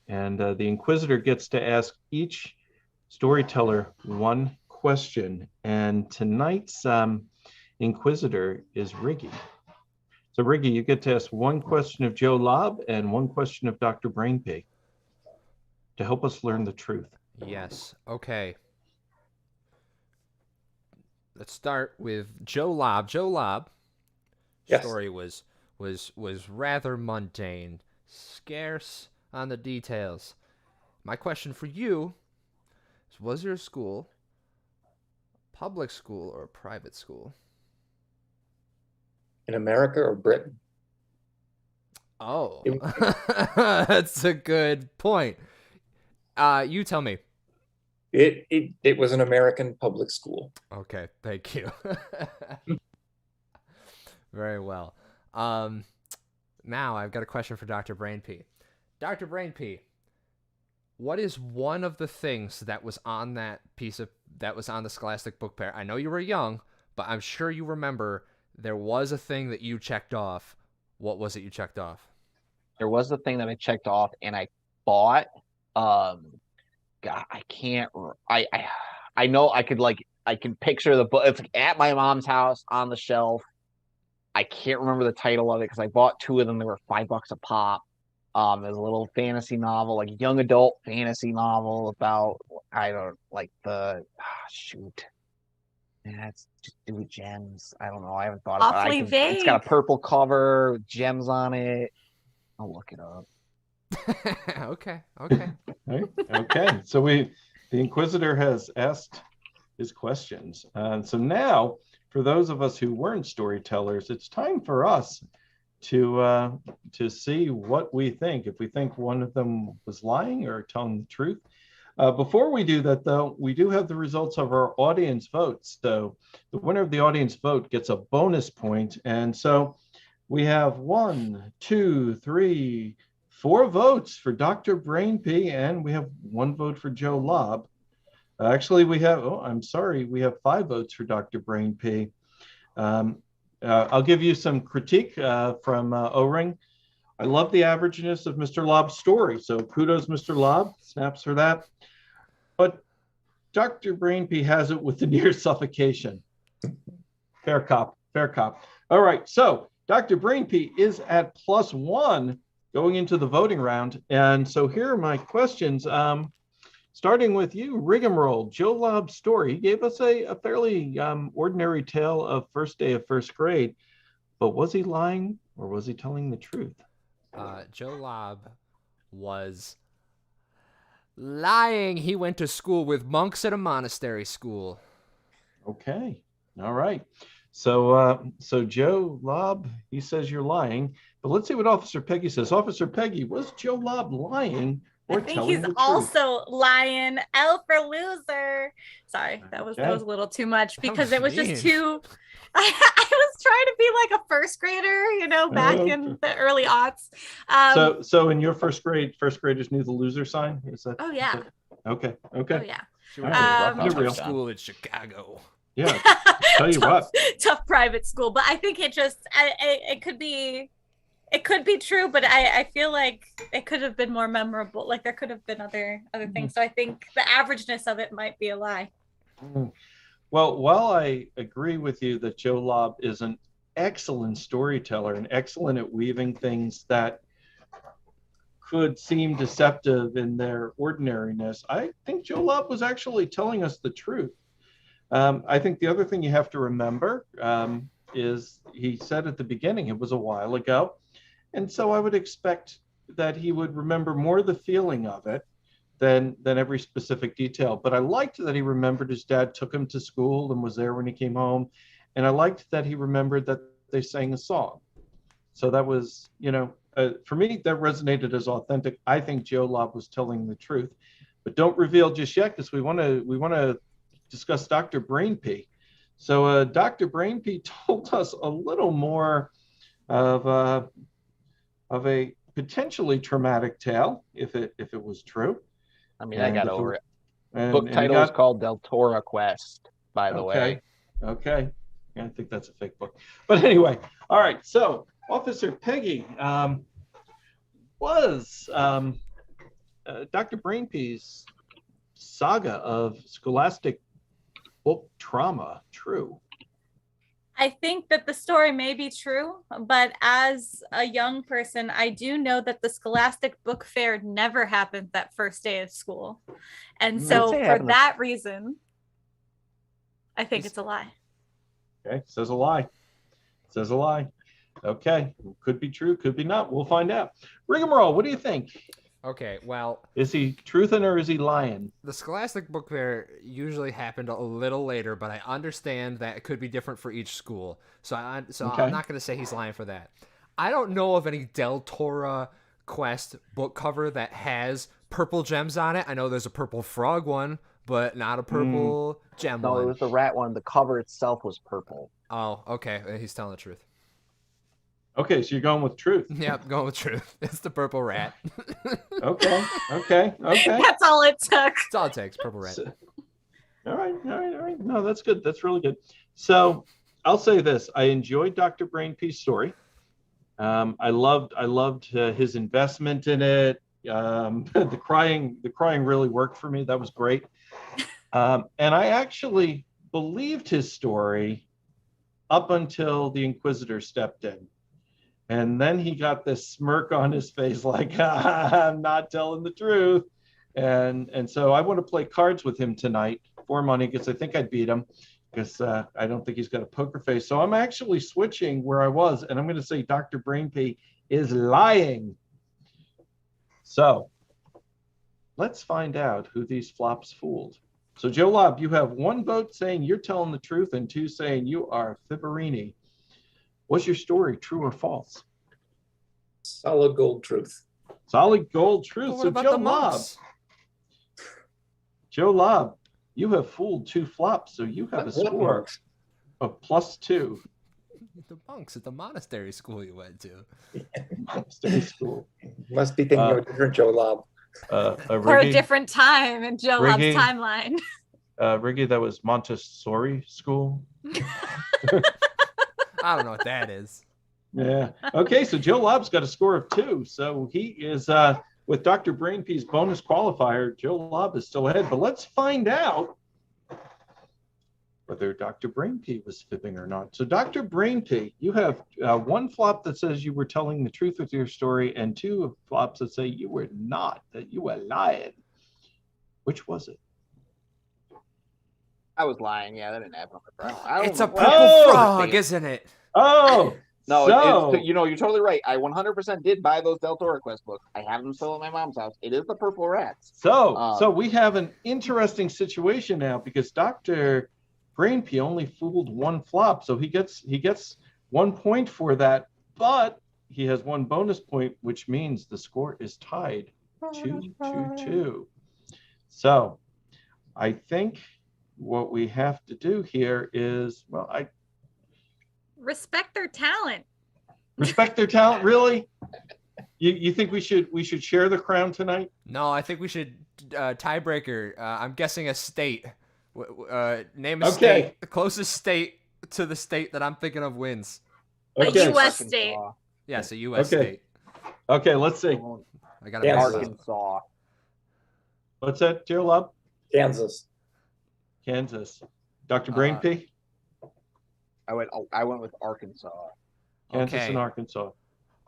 And the inquisitor gets to ask each storyteller one question. And tonight's inquisitor is Riggy. So Riggy, you get to ask one question of Joe Lobb and one question of Dr. Brainpee to help us learn the truth. Yes. Okay. Let's start with Joe Lobb. Joe Lobb. Yes. Story was rather mundane, scarce on the details. My question for you is, was your school public school or private school? In America or Britain? Oh, that's a good point. You tell me. It was an American public school. Okay, thank you. Very well. Now I've got a question for Dr. Brainpee. Dr. Brainpee, what is one of the things that was on that was on the Scholastic book pair? I know you were young, but I'm sure you remember there was a thing that you checked off. What was it you checked off? There was the thing that I checked off, and I bought. God, I can't. I know I can picture the book. It's at my mom's house on the shelf. I can't remember the title of it because I bought two of them. They were $5 a pop. It was a little fantasy novel, like young adult fantasy novel about shoot. Yeah, it's just do with gems. I don't know. I haven't thought about it. It's got a purple cover with gems on it. I'll look it up. Okay. Okay. So the Inquisitor has asked his questions. So now, for those of us who weren't storytellers, it's time for us to see what we think. If we think one of them was lying or telling the truth. Before we do that, though, we do have the results of our audience votes. So the winner of the audience vote gets a bonus point. And so we have 1, 2, 3, 4 votes for Dr. Brainpee, and we have 1 vote for Joe Lobb. Actually, we have, we have 5 votes for Dr. Brainpee. I'll give you some critique from O-Ring. I love the averageness of Mr. Lobb's story, so kudos, Mr. Lobb, snaps for that. But Dr. Brainpee has it with the near suffocation. Fair cop. All right, so Dr. Brainpee is at +1 going into the voting round. And so here are my questions. Starting with you, Rigamarole, Joe Lobb's story. He gave us a fairly ordinary tale of first day of first grade, but was he lying or was he telling the truth? Joe Lobb was lying. He went to school with monks at a monastery school. Okay, all right. So Joe Lobb, he says you're lying, but let's see what Officer Peggy says. Officer Peggy, was Joe Lobb lying? I think he's also lying. L for loser. Sorry, that was a little too much because it was just too. I was trying to be like a first grader, back in the early aughts. So in your first graders knew the loser sign? Is that? Oh yeah. Okay. Oh yeah. She went Um, to a Real. school in Chicago. Yeah, tell you what. Tough private school, but I think it could be true, but I feel like it could have been more memorable. Like there could have been other things. So I think the averageness of it might be a lie. Well, while I agree with you that Joe Lobb is an excellent storyteller and excellent at weaving things that could seem deceptive in their ordinariness, I think Joe Lobb was actually telling us the truth. I think the other thing you have to remember is he said at the beginning, it was a while ago. And so I would expect that he would remember more the feeling of it than every specific detail. But I liked that he remembered his dad took him to school and was there when he came home. And I liked that he remembered that they sang a song. So that was, for me, that resonated as authentic. I think Joe Lobb was telling the truth. But don't reveal just yet, because we want to discuss Dr. Brainpee. So Dr. Brainpee told us a little more of a potentially traumatic tale, if it was true. I mean, I got over it. And, Book title is called Del Toro Quest, by the way. Okay. Yeah, I think that's a fake book. But anyway, all right. So Officer Peggy was Dr. Brainpee's saga of scholastic book trauma true? I think that the story may be true, but as a young person, I do know that the Scholastic Book Fair never happened that first day of school. And so for that reason, I think it's a lie. Okay, says a lie. Says a lie. Okay, could be true, could be not. We'll find out. Rigamarole, what do you think? Okay, well... Is he truthin' or is he lying? The Scholastic Book Fair usually happened a little later, but I understand that it could be different for each school. So I'm not going to say he's lying for that. I don't know of any Del Toro Quest book cover that has purple gems on it. I know there's a purple frog one, but not a purple gem one. No, it was the rat one. The cover itself was purple. Oh, okay. He's telling the truth. Okay, so you're going with truth. Yep, going with truth. It's the purple rat. Okay. That's all it took. That's all it takes, purple rat. All right. No, that's good. That's really good. So I'll say this. I enjoyed Dr. Brainpee's story. I loved his investment in it. The crying really worked for me. That was great. And I actually believed his story up until the Inquisitor stepped in. And then he got this smirk on his face like, I'm not telling the truth. And so I want to play cards with him tonight for money because I think I'd beat him because I don't think he's got a poker face. So I'm actually switching where I was, and I'm going to say Dr. Brainpee is lying. So let's find out who these flops fooled. So Joe Lobb, you have 1 vote saying you're telling the truth and 2 saying you are Fibberini. Was your story true or false? Solid gold truth. Solid gold truth. Well, so Joe Lobb, you have fooled 2 flops, so you have a score of +2. The monks at the monastery school you went to. Monastery school. Must be thinking of a different Joe Lobb. Or a different time in Joe Lobb's timeline. Riggy, that was Montessori school. I don't know what that is. Yeah. Okay, so Joe Lobb's got a score of 2. So he is, with Dr. Brainpee's bonus qualifier, Joe Lobb is still ahead. But let's find out whether Dr. Brainpee was fibbing or not. So Dr. Brainpee, you have 1 flop that says you were telling the truth with your story and 2 flops that say you were not, that you were lying. Which was it? I was lying. Yeah, that didn't happen. It's a purple frog, isn't it? Oh, no, so... you're totally right. I 100% did buy those Del Toro Quest books. I have them still at my mom's house. It is the purple rats. So we have an interesting situation now because Dr. Brainpee only fooled 1 flop, so he gets 1 point for that, but he has 1 bonus point, which means the score is tied 2-2-2. So I think what we have to do here is, respect their talent. Respect their talent, really? You think we should share the crown tonight? No, I think we should tiebreaker. I'm guessing a state. Name a Okay. state. The closest state to the state that I'm thinking of wins. Okay. A U.S. state. Yeah, it's a U.S. Okay. state. Okay, let's see. I got Arkansas. What's that, Joe Lobb? Kansas. Kansas. Dr. Brainpee? I went with Arkansas. Kansas Okay. and Arkansas.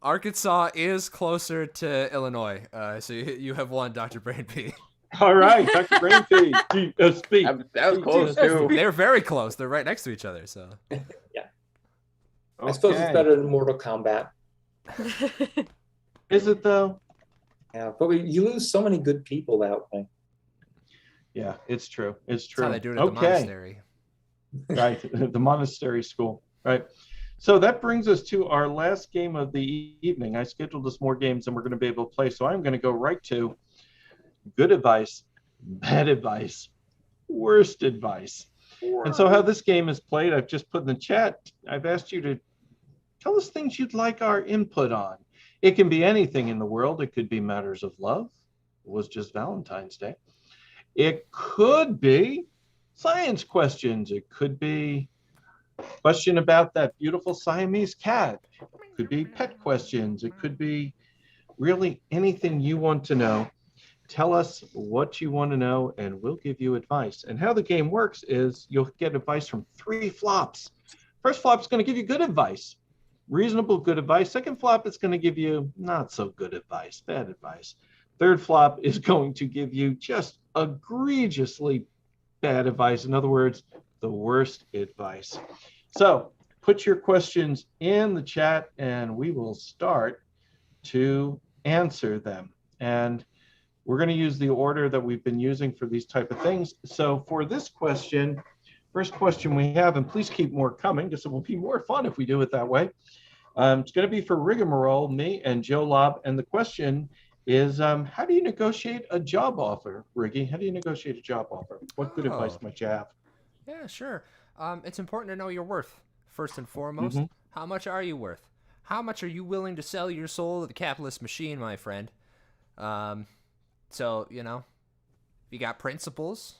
Arkansas is closer to Illinois, so you have won, Dr. Brainpee. All right, Dr. Brainpee. GSP. That was close too. They're very close. They're right next to each other. So I suppose it's better than Mortal Kombat. Is it though? Yeah, but you lose so many good people that way. Yeah, it's true. It's that's true. how they do it at the monastery. Right, the monastery school. Right. So that brings us to our last game of the evening. I scheduled us more games than we're going to be able to play, so I'm going to go right to good advice, bad advice, worst advice. And so how this game is played, I've just put in the chat. I've asked you to tell us things you'd like our input on. It can be anything in the world. It could be matters of love. It was just Valentine's Day. It could be science questions. It could be question about that beautiful Siamese cat. It could be pet questions. It could be really anything you want to know. Tell us what you want to know and we'll give you advice. And how the game works is you'll get advice from 3 flops. First flop is going to give you good advice, reasonable good advice. Second flop is going to give you not so good advice, bad advice. Third flop is going to give you just egregiously bad advice. In other words, the worst advice. So put your questions in the chat and we will start to answer them. And we're going to use the order that we've been using for these type of things. So for this question, first question we have, and please keep more coming because it will be more fun if we do it that way. It's going to be for Rigamarole, me, and Joe Lobb. And the question is, how do you negotiate a job offer, Riggy? How do you negotiate a job offer? What good advice might you have? Yeah, sure. It's important to know your worth, first and foremost. How much are you worth? How much are you willing to sell your soul to the capitalist machine, my friend? So, you know, if you got principles,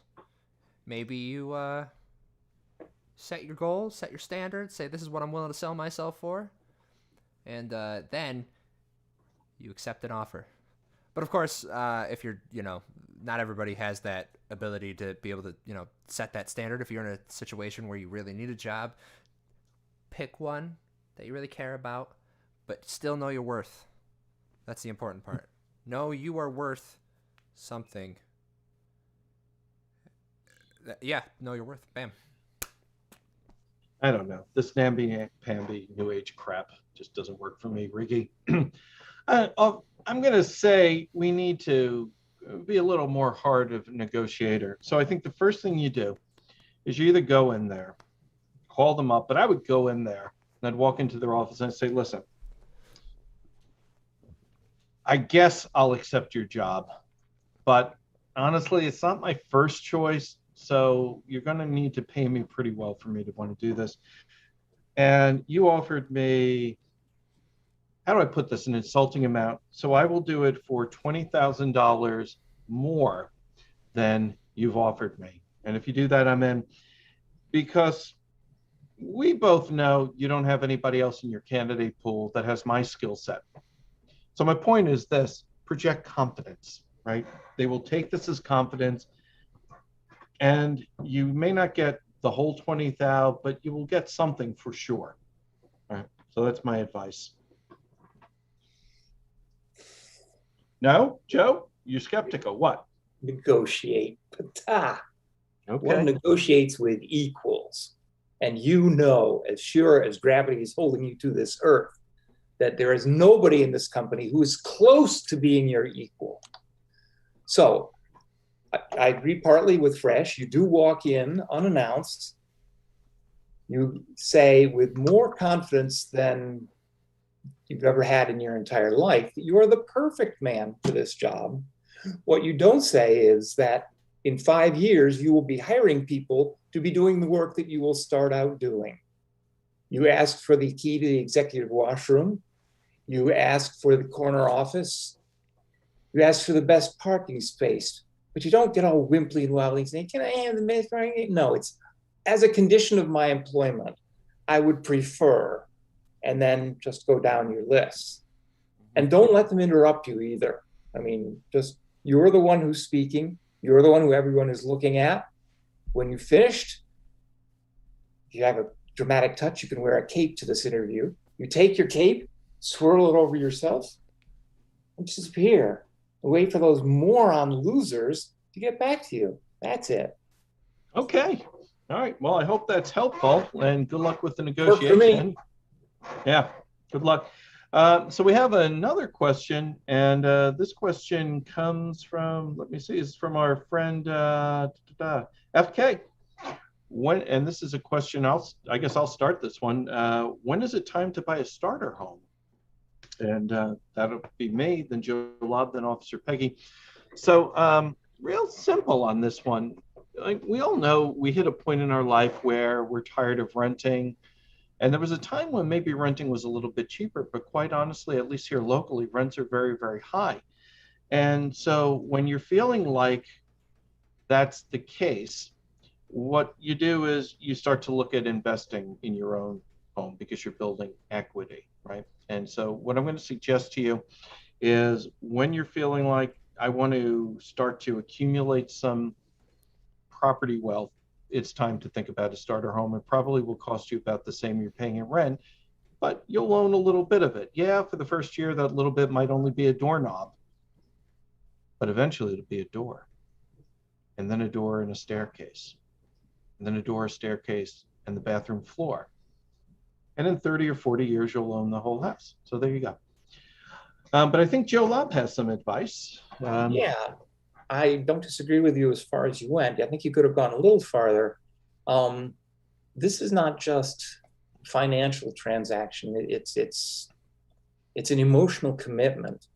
maybe you set your goals, set your standards, say this is what I'm willing to sell myself for, and then you accept an offer. But of course, if you're, you know, not everybody has that ability to be able to, you know, set that standard. If you're in a situation where you really need a job, pick one that you really care about, but still know your worth. That's the important part. Know you are worth something. Yeah, know your worth. Bam. I don't know. This namby-pamby new age crap just doesn't work for me, Riggy. I'm going to say we need to be a little more hard of a negotiator. So I think the first thing you do is you either go in there, call them up, but I would go in there and I'd walk into their office and I'd say, listen, I guess I'll accept your job, but honestly, it's not my first choice. So you're going to need to pay me pretty well for me to want to do this. And you offered me, how do I put this, an insulting amount. So I will do it for $20,000 more than you've offered me. And if you do that, I'm in, because we both know you don't have anybody else in your candidate pool that has my skill set. So my point is this: project confidence, right? They will take this as confidence, and you may not get the whole 20,000, but you will get something for sure. All right. So that's my advice. No, Joe, you're skeptical. What? Negotiate. Pata. Okay. One negotiates with equals. And you know, as sure as gravity is holding you to this earth, that there is nobody in this company who is close to being your equal. So I agree partly with Fraiche. You do walk in unannounced. You say with more confidence than you've ever had in your entire life that you are the perfect man for this job. What you don't say is that in 5 years, you will be hiring people to be doing the work that you will start out doing. You ask for the key to the executive washroom. You ask for the corner office. You ask for the best parking space, but you don't get all wimply and wobbly and say, can I have the best parking? No, it's as a condition of my employment, I would prefer, and then just go down your list. And don't let them interrupt you either. I mean, just, you're the one who's speaking. You're the one who everyone is looking at. When you finished, you have a dramatic touch. You can wear a cape to this interview. You take your cape, swirl it over yourself, and disappear. And wait for those moron losers to get back to you. That's it. Okay. All right. Well, I hope that's helpful, and good luck with the Worked for me. negotiation. Yeah. Good luck. So we have another question, and this question comes from, let me see, it's from our friend FK. When, and this is a question, I guess I'll start this one. When is it time to buy a starter home? And that'll be me, then Joe Lobb, then Officer Peggy. So real simple on this one. Like, we all know we hit a point in our life where we're tired of renting. And there was a time when maybe renting was a little bit cheaper, but quite honestly, at least here locally, rents are very, very high. And so when you're feeling like that's the case, what you do is you start to look at investing in your own home because you're building equity, right? And so what I'm going to suggest to you is, when you're feeling like I want to start to accumulate some property wealth, it's time to think about a starter home. It probably will cost you about the same you're paying in rent, but you'll own a little bit of it. Yeah, for the first year, that little bit might only be a doorknob, but eventually it'll be a door, and then a door and a staircase, and then a door, a staircase, and the bathroom floor. And in 30 or 40 years, you'll own the whole house. So there you go. But I think Joe Lobb has some advice. Yeah, I don't disagree with you as far as you went. I think you could have gone a little farther. This is not just financial transaction. It's an emotional commitment.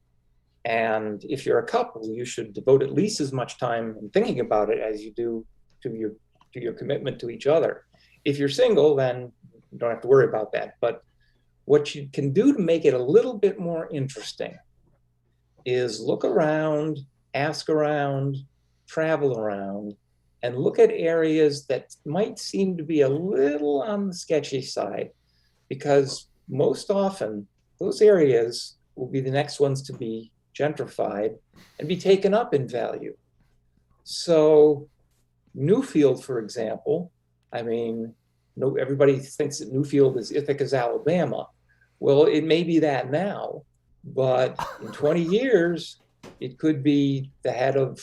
And if you're a couple, you should devote at least as much time in thinking about it as you do to your commitment to each other. If you're single, then you don't have to worry about that. But what you can do to make it a little bit more interesting is look around, ask around, travel around, and look at areas that might seem to be a little on the sketchy side, because most often those areas will be the next ones to be gentrified and be taken up in value. So Newfield, for example, I mean, everybody thinks that Newfield is Ithaca's Alabama. Well, it may be that now, but in 20 years, it could be the head of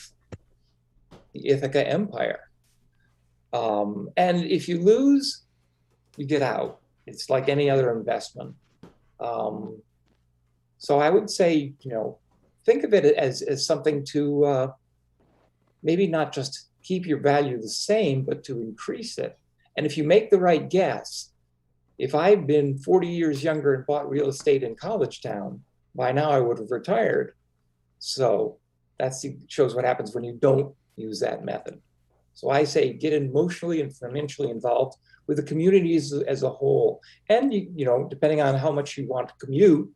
the Ithaca empire. And if you lose, you get out. It's like any other investment. So I would say, think of it as something to maybe not just keep your value the same, but to increase it. And if you make the right guess, if I'd been 40 years younger and bought real estate in College Town, by now I would have retired. So that shows what happens when you don't use that method. So I say get emotionally and financially involved with the community as a whole. And depending on how much you want to commute,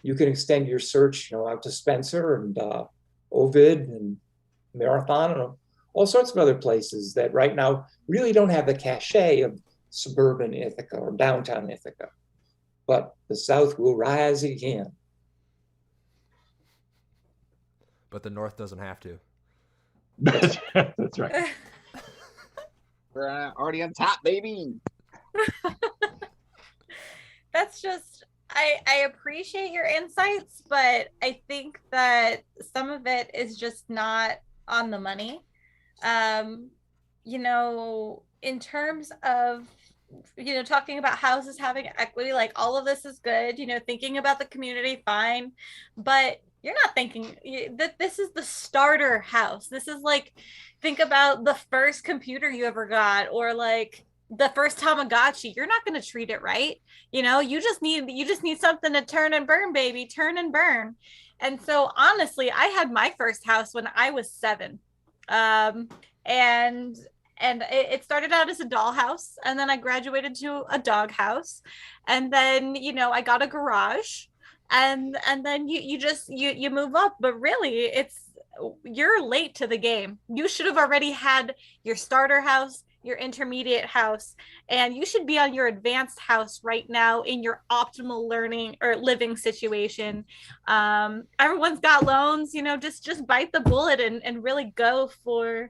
you can extend your search out to Spencer and Ovid and Marathon and all sorts of other places that right now really don't have the cachet of suburban Ithaca or downtown Ithaca. But the South will rise again. But the North doesn't have to. That's right. Already on top, baby. That's just, I appreciate your insights, but I think that some of it is just not on the money. In terms of, talking about houses having equity, like all of this is good, thinking about the community, fine, but you're not thinking that this is the starter house. This is like, think about the first computer you ever got, or like the first Tamagotchi. You're not going to treat it right. You just need something to turn and burn, baby, turn and burn. And so honestly, I had my first house when I was 7. And it started out as a dollhouse, and then I graduated to a dog house, and then I got a garage, and then you move up. But really, you're late to the game. You should have already had your starter house, your intermediate house, and you should be on your advanced house right now in your optimal learning or living situation. Everyone's got loans, just bite the bullet and really go for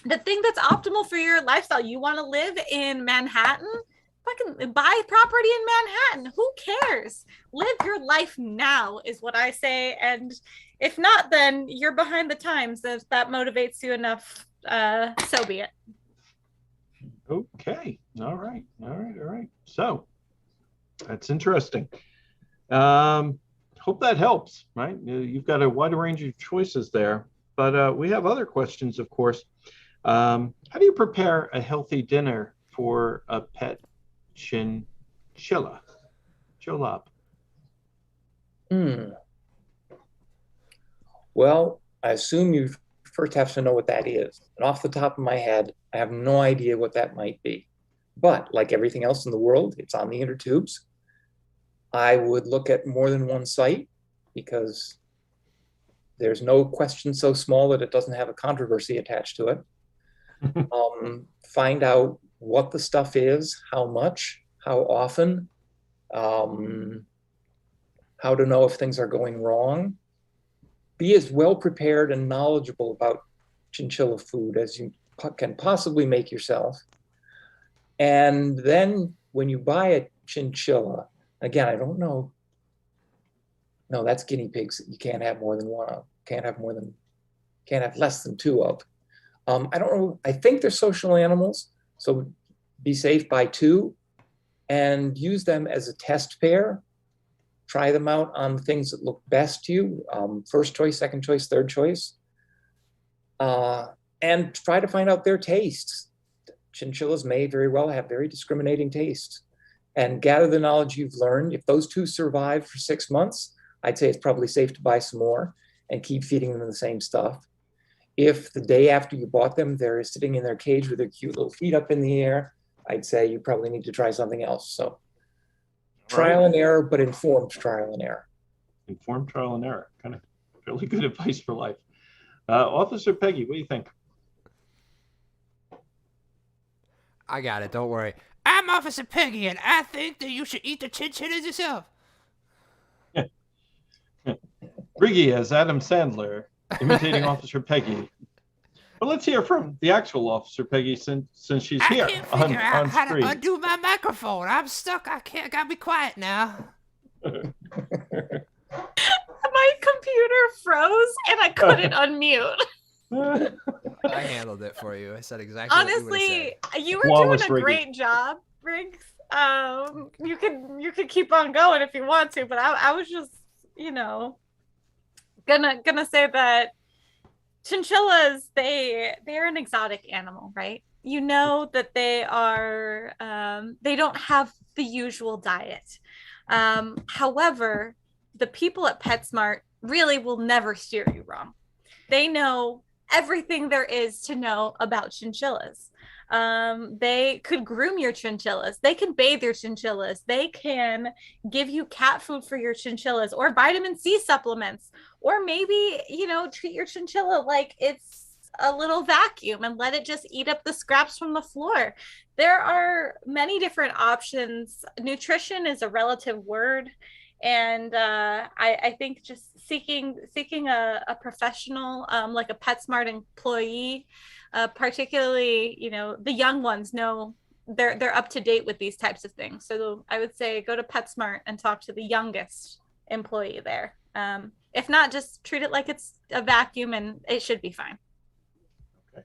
the thing that's optimal for your lifestyle. You want to live in Manhattan? Fucking buy property in Manhattan. Who cares? Live your life now is what I say. And if not, then you're behind the times. If that motivates you enough, so be it. Okay. All right. So that's interesting. Hope that helps, right? You've got a wide range of choices there, but we have other questions, of course. How do you prepare a healthy dinner for a pet chinchilla? Lobb. Well, I assume you first have to know what that is. And off the top of my head, I have no idea what that might be. But like everything else in the world, it's on the inner tubes. I would look at more than one site because there's no question so small that it doesn't have a controversy attached to it. Find out what the stuff is, how much, how often, how to know if things are going wrong. Be as well prepared and knowledgeable about chinchilla food as you can possibly make yourself. And then when you buy a chinchilla, again, I don't know. No, that's guinea pigs. You can't have more than one of. Can't have less than two of. I don't know. I think they're social animals. So be safe, buy two and use them as a test pair. Try them out on things that look best to you. First choice, second choice, third choice. And try to find out their tastes. Chinchillas may very well have very discriminating tastes. And gather the knowledge you've learned. If those two survive for 6 months, I'd say it's probably safe to buy some more and keep feeding them the same stuff. If the day after you bought them, they're sitting in their cage with their cute little feet up in the air, I'd say you probably need to try something else. So trial and error, but informed trial and error. Informed trial and error. Kind of really good advice for life. Officer Peggy, what do you think? I got it. Don't worry. I'm Officer Peggy, and I think that you should eat the chinchillas yourself. Riggy as Adam Sandler, imitating Officer Peggy. But let's hear from the actual Officer Peggy since she's here I can't figure out on how screen. to undo my microphone. I'm stuck. I gotta be quiet now. My computer froze and I couldn't unmute. I handled it for you. I said exactly Honestly, what you were Flawless doing a Riggy. great job, Riggs. You could keep on going if you want to, but I was just, gonna say that chinchillas, they're an exotic animal, right? You know that they are they don't have the usual diet. However, the people at PetSmart really will never steer you wrong. They know everything there is to know about chinchillas. They could groom your chinchillas. They can bathe your chinchillas. They can give you cat food for your chinchillas or vitamin C supplements, or maybe, treat your chinchilla like it's a little vacuum and let it just eat up the scraps from the floor. There are many different options. Nutrition is a relative word. And I think just seeking a professional, like a PetSmart employee, particularly, the young ones know they're up to date with these types of things. So I would say go to PetSmart and talk to the youngest employee there. If not, just treat it like it's a vacuum and it should be fine. Okay.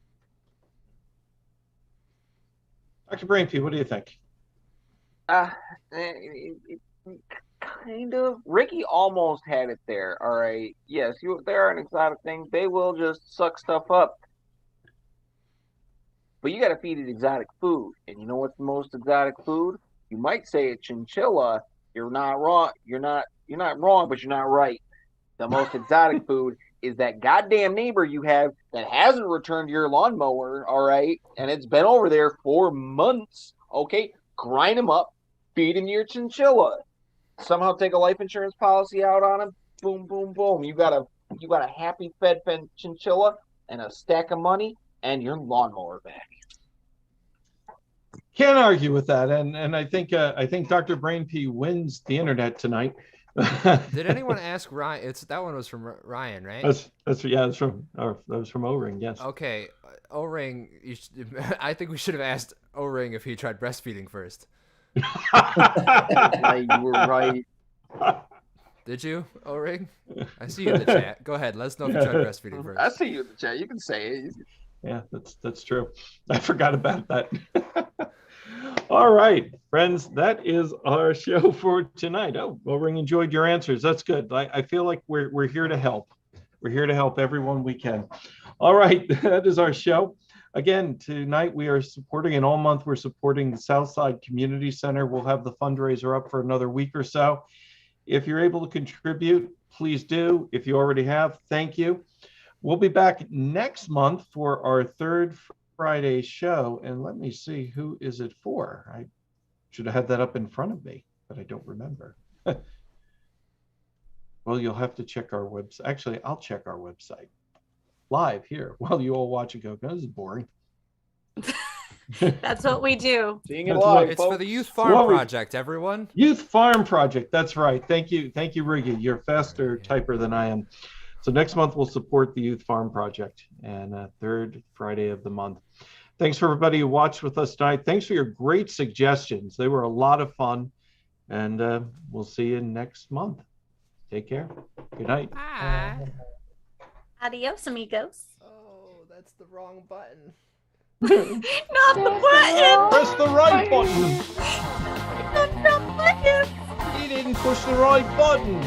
Dr. Brainpee, what do you think? Kind of. Ricky almost had it there. All right. Yes, they're an exotic thing. They will just suck stuff up. But you got to feed it exotic food. And you know what's the most exotic food? You might say a chinchilla. You're not wrong. You're not wrong, but you're not right. The most exotic food is that goddamn neighbor you have that hasn't returned your lawnmower, all right? And it's been over there for months, okay? Grind them up, feed them your chinchilla. somehow take a life insurance policy out on him. Boom, boom, boom. You got a happy fed chinchilla and a stack of money and your lawnmower back. Can't argue with that, and I think Dr. Brainpee wins the internet tonight. Did anyone ask Ryan? That one was from Ryan, right? That's from O-Ring. Yes. Okay, O-Ring. I think we should have asked O-Ring if he tried breastfeeding first. Yeah, you were right. Did you, O-Ring? I see you in the chat. Go ahead. Let us know if you tried breastfeeding first. I see you in the chat. You can say it. Yeah, that's true. I forgot about that. All right, friends, that is our show for tonight. Oh, O-Ring enjoyed your answers. That's good. I feel like we're here to help. We're here to help everyone we can. All right, that is our show. Again, tonight we are supporting, and all month we're supporting the Southside Community Center. We'll have the fundraiser up for another week or so. If you're able to contribute, please do. If you already have, thank you. We'll be back next month for our third Friday show. And let me see, who is it for? I should have had that up in front of me, but I don't remember. Well, you'll have to check our website. Actually, I'll check our website live here while you all watch and go, this is boring. That's what we do. Seeing it live, it's for the Youth Farm Project, everyone. Youth Farm Project. That's right. Thank you, Riga. You're a faster typer than I am. So next month we'll support the Youth Farm Project, and third Friday of the month. Thanks for everybody who watched with us tonight. Thanks for your great suggestions. They were a lot of fun, and we'll see you next month. Take care. Good night. Bye. Adios, amigos. Oh, that's the wrong button. Not the button. Press the right button. Not the button. He didn't push the right button.